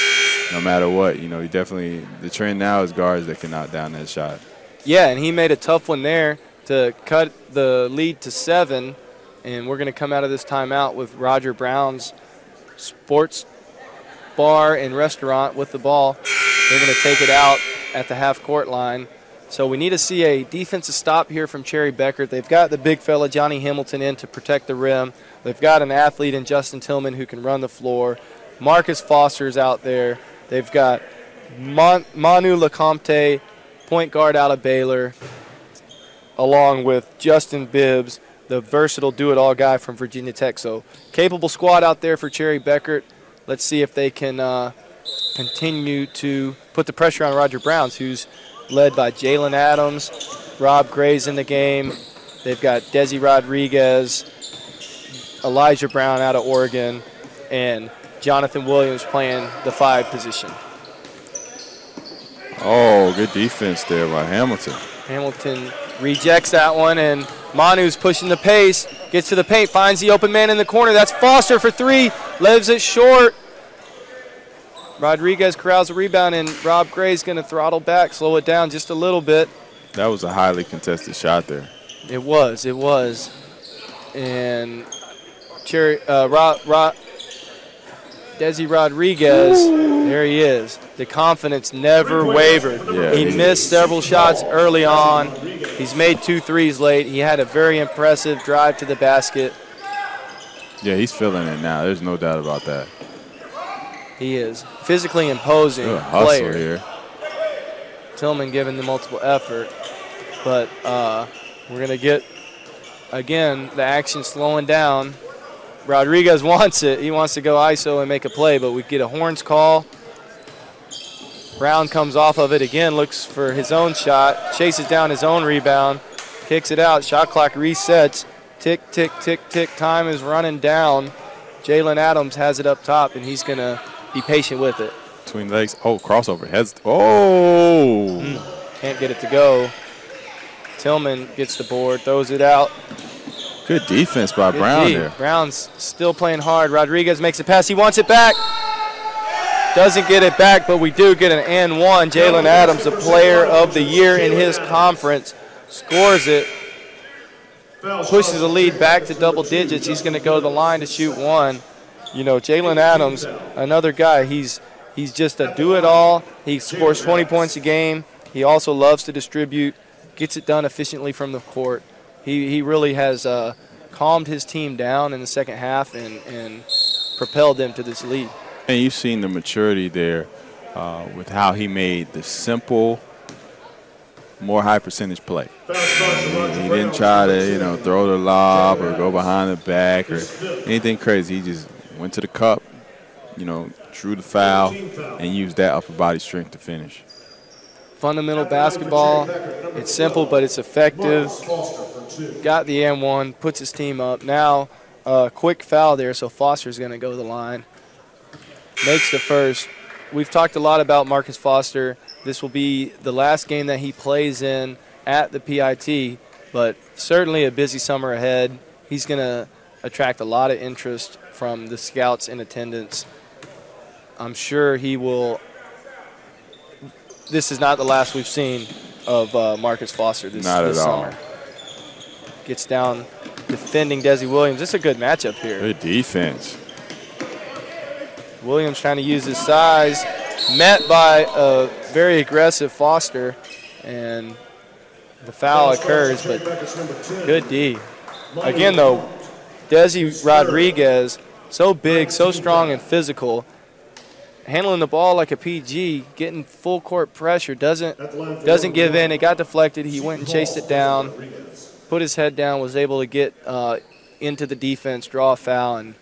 No matter what, the trend now is guards that can knock down that shot. Yeah, and he made a tough one there to cut the lead to 7, and we're going to come out of this timeout with Roger Brown's sports bar and restaurant with the ball. They're going to take it out at the half-court line. So we need to see a defensive stop here from Cherry Bekaert. They've got the big fella, Johnny Hamilton, in to protect the rim. They've got an athlete in Justin Tillman who can run the floor. Marcus Foster's out there. They've got Manu Lecomte, point guard out of Baylor, along with Justin Bibbs, the versatile do-it-all guy from Virginia Tech. So capable squad out there for Cherry Bekaert. Let's see if they can continue to put the pressure on Roger Browns, who's led by Jalen Adams. Rob Gray's in the game. They've got Desi Rodriguez, Elijah Brown out of Oregon, and Johnathan Williams playing the 5 position. Oh, good defense there by Hamilton. Hamilton rejects that one, and Manu's pushing the pace, gets to the paint, finds the open man in the corner. That's Foster for 3, lives it short. Rodriguez corrals a rebound, and Rob Gray's going to throttle back, slow it down just a little bit. That was a highly contested shot there. It was. And Desi Rodriguez, there he is. The confidence never wavered. Yeah, he missed several shots early on. He's made 2 threes late. He had a very impressive drive to the basket. Yeah, he's feeling it now. There's no doubt about that. He is physically imposing Good hustle player. here. Tillman giving the multiple effort. But we're going to get, again, the action slowing down. Rodriguez wants it. He wants to go ISO and make a play, but we get a horns call. Brown comes off of it again, looks for his own shot, chases down his own rebound, kicks it out. Shot clock resets. Tick, tick, tick, tick. Time is running down. Jalen Adams has it up top, and he's going to be patient with it. Between legs. Oh, crossover. Heads. Oh. Can't get it to go. Tillman gets the board, throws it out. Good defense by Brown there. Brown's still playing hard. Rodriguez makes a pass. He wants it back. Doesn't get it back, but we do get an and one. Jalen Adams, the player of the year in his conference, scores it. Pushes the lead back to double digits. He's going to go to the line to shoot 1. You know, Jalen Adams, another guy, he's just a do-it-all. He scores 20 points a game. He also loves to distribute, gets it done efficiently from the court. He really has calmed his team down in the second half and propelled them to this lead. And you've seen the maturity there with how he made the simple, more high percentage play. He didn't try to, throw the lob or go behind the back or anything crazy. He just went to the cup, drew the foul, and used that upper body strength to finish. Fundamental basketball. It's simple, but it's effective. Got the and-1, puts his team up. Now, quick foul there, so Foster's going to go to the line. Makes the first. We've talked a lot about Marcus Foster. This will be the last game that he plays in at the PIT, but certainly a busy summer ahead. He's going to attract a lot of interest from the scouts in attendance. I'm sure he will. This is not the last we've seen of Marcus Foster this summer. Gets down defending Desi Williams. This is a good matchup here. Good defense. Williams trying to use his size, met by a very aggressive Foster, and the foul occurs, but good D. Again, though, Desi Rodriguez, so big, so strong and physical, handling the ball like a PG, getting full court pressure, doesn't give in. It got deflected. He went and chased it down, put his head down, was able to get into the defense, draw a foul, and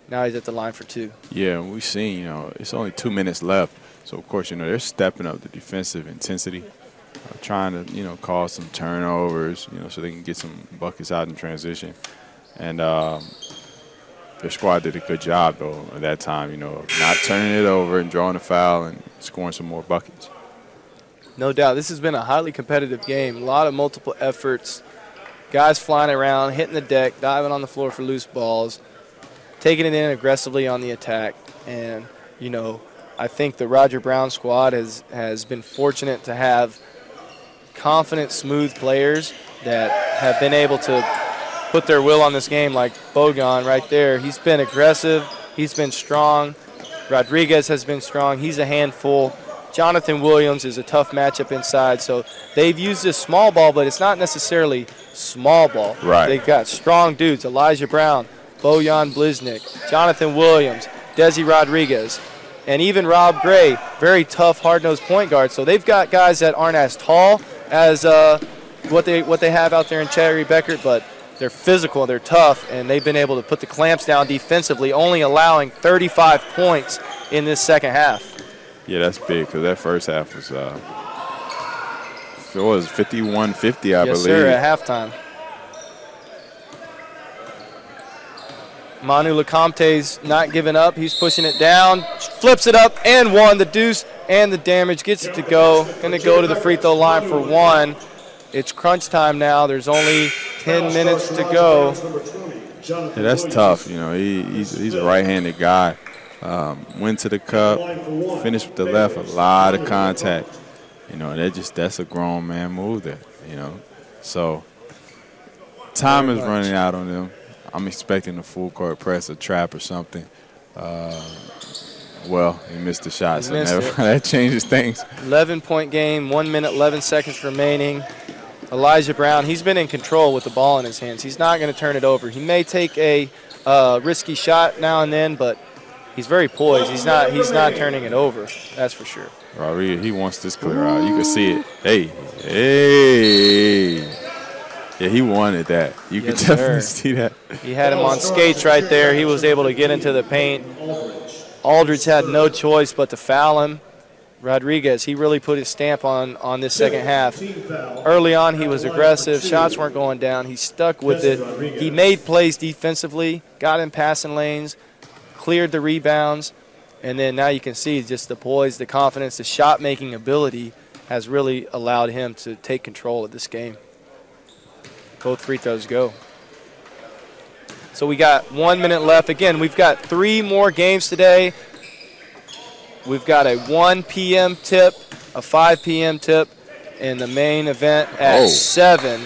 now he's at the line for 2. Yeah, we've seen, it's only 2 minutes left. So, of course, they're stepping up the defensive intensity, trying to, cause some turnovers, so they can get some buckets out in transition. And their squad did a good job, though, at that time, not turning it over and drawing a foul and scoring some more buckets. No doubt. This has been a highly competitive game. A lot of multiple efforts. Guys flying around, hitting the deck, diving on the floor for loose balls, taking it in aggressively on the attack. And, I think the Roger Brown squad has been fortunate to have confident, smooth players that have been able to put their will on this game, like Bogdan right there. He's been aggressive. He's been strong. Rodriguez has been strong. He's a handful. Johnathan Williams is a tough matchup inside. So they've used this small ball, but it's not necessarily small ball. Right. They've got strong dudes, Elijah Brown, Bojan Bliznyuk, Johnathan Williams, Desi Rodriguez, and even Rob Gray, very tough, hard-nosed point guard. So they've got guys that aren't as tall as what they have out there in Cherry Bekaert, but they're physical, they're tough, and they've been able to put the clamps down defensively, only allowing 35 points in this second half. Yeah, that's big because that first half was it was 51-50, I believe. Yes, sir, at halftime. Manu Lecomte's not giving up. He's pushing it down, flips it up, and one. The deuce and the damage gets it to go. Going to go to the free throw line for one. It's crunch time now. There's only 10 minutes to go. Yeah, that's tough. You know, he's a right-handed guy. Went to the cup, finished with the left, a lot of contact. You know, that's a grown man move there, you know. So time is running out on them. I'm expecting a full court press, a trap or something. Well, he missed the shot, so that changes things. 11-point game, 1 minute, 11 seconds remaining. Elijah Brown, he's been in control with the ball in his hands. He's not going to turn it over. He may take a risky shot now and then, but he's very poised. He's not turning it over, that's for sure. Rodriguez, he wants this clear out. You can see it. Hey. Yeah, he wanted that. You can definitely see that. He had him on skates right there. He was able to get into the paint. Aldridge had no choice but to foul him. Rodriguez, he really put his stamp on this second half. Early on, he was aggressive. Shots weren't going down. He stuck with it. He made plays defensively, got in passing lanes, cleared the rebounds, and then now you can see just the poise, the confidence, the shot-making ability has really allowed him to take control of this game. Both free throws go. So we got 1 minute left. Again, we've got 3 more games today. We've got a 1 p.m. tip, a 5 p.m. tip, and the main event at 7.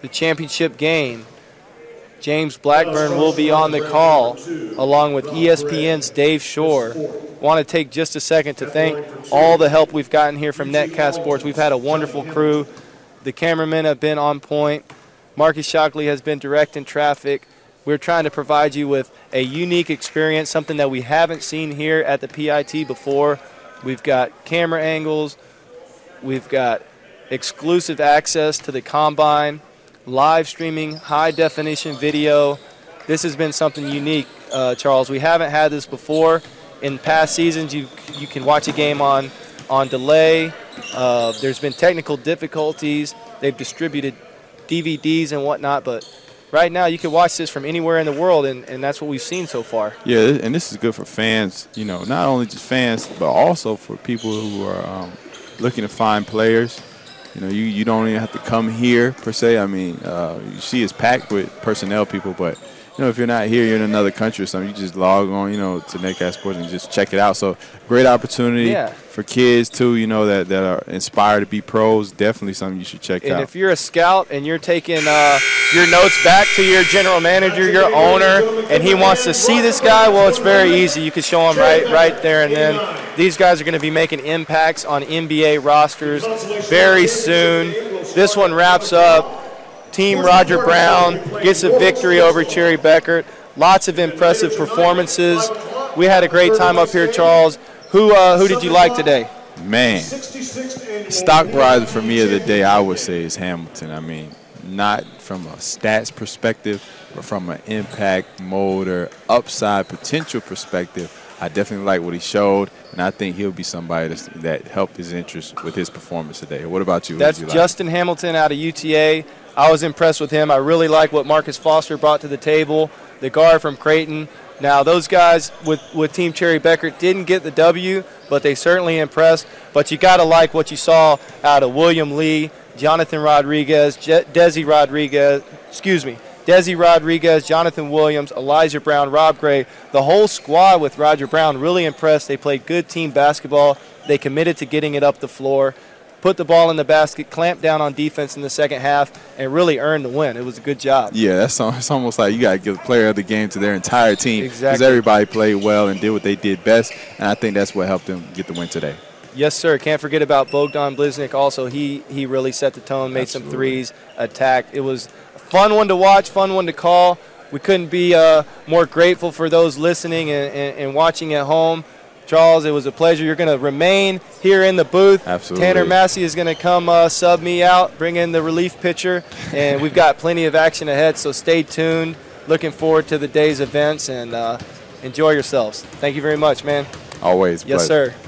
The championship game. James Blackburn will be on the call along with ESPN's Dave Shore. Want to take just a second to thank all the help we've gotten here from Netcast Sports. We've had a wonderful crew. The cameramen have been on point. Marcus Shockley has been directing traffic. We're trying to provide you with a unique experience, something that we haven't seen here at the PIT before. We've got camera angles. We've got exclusive access to the Combine, live streaming, high-definition video. This has been something unique, Charles. We haven't had this before. In past seasons, you can watch a game on delay. There's been technical difficulties. They've distributed DVDs and whatnot, but right now you can watch this from anywhere in the world, and that's what we've seen so far. Yeah, and this is good for fans, you know, not only just fans, but also for people who are looking to find players. You know, you don't even have to come here, per se. I mean, you see it's packed with personnel people, but, you know, if you're not here, you're in another country or something, you just log on, you know, to Netcast Sports and just check it out. So great opportunity for kids, too, you know, that are inspired to be pros. Definitely something you should check out. And if you're a scout and you're taking your notes back to your general manager, your owner, and he wants to see this guy, well, it's very easy. You can show him right there and then. These guys are going to be making impacts on NBA rosters very soon. This one wraps up. Team Roger Brown gets a victory over Cherry Bekaert. Lots of impressive performances. We had a great time up here, Charles. Who did you like today? Man, stock riser for me of the day, I would say, is Hamilton. I mean, not from a stats perspective, but from an impact, motor, upside, potential perspective. I definitely like what he showed, and I think he'll be somebody that helped his interest with his performance today. What about you? That's Justin Hamilton out of UTA. I was impressed with him. I really like what Marcus Foster brought to the table, the guard from Creighton. Now, those guys with Team Cherry Bekaert didn't get the W, but they certainly impressed. But you got to like what you saw out of William Lee, Johnathan Rodriguez, Desi Rodriguez, Johnathan Williams, Elijah Brown, Rob Gray. The whole squad with Roger Brown really impressed. They played good team basketball. They committed to getting it up the floor, put the ball in the basket, clamped down on defense in the second half, and really earned the win. It was a good job. Yeah, it's almost like you got to give the player of the game to their entire team. Exactly. Because everybody played well and did what they did best, and I think that's what helped them get the win today. Yes, sir. Can't forget about Bogdan Bliznyuk also. He really set the tone, made some threes, attacked. It was a fun one to watch, fun one to call. We couldn't be more grateful for those listening and watching at home. Charles, it was a pleasure. You're going to remain here in the booth. Absolutely. Tanner Massey is going to come sub me out, bring in the relief pitcher, and we've got plenty of action ahead, so stay tuned. Looking forward to the day's events, and enjoy yourselves. Thank you very much, man. Always. Yes, pleasure. sir.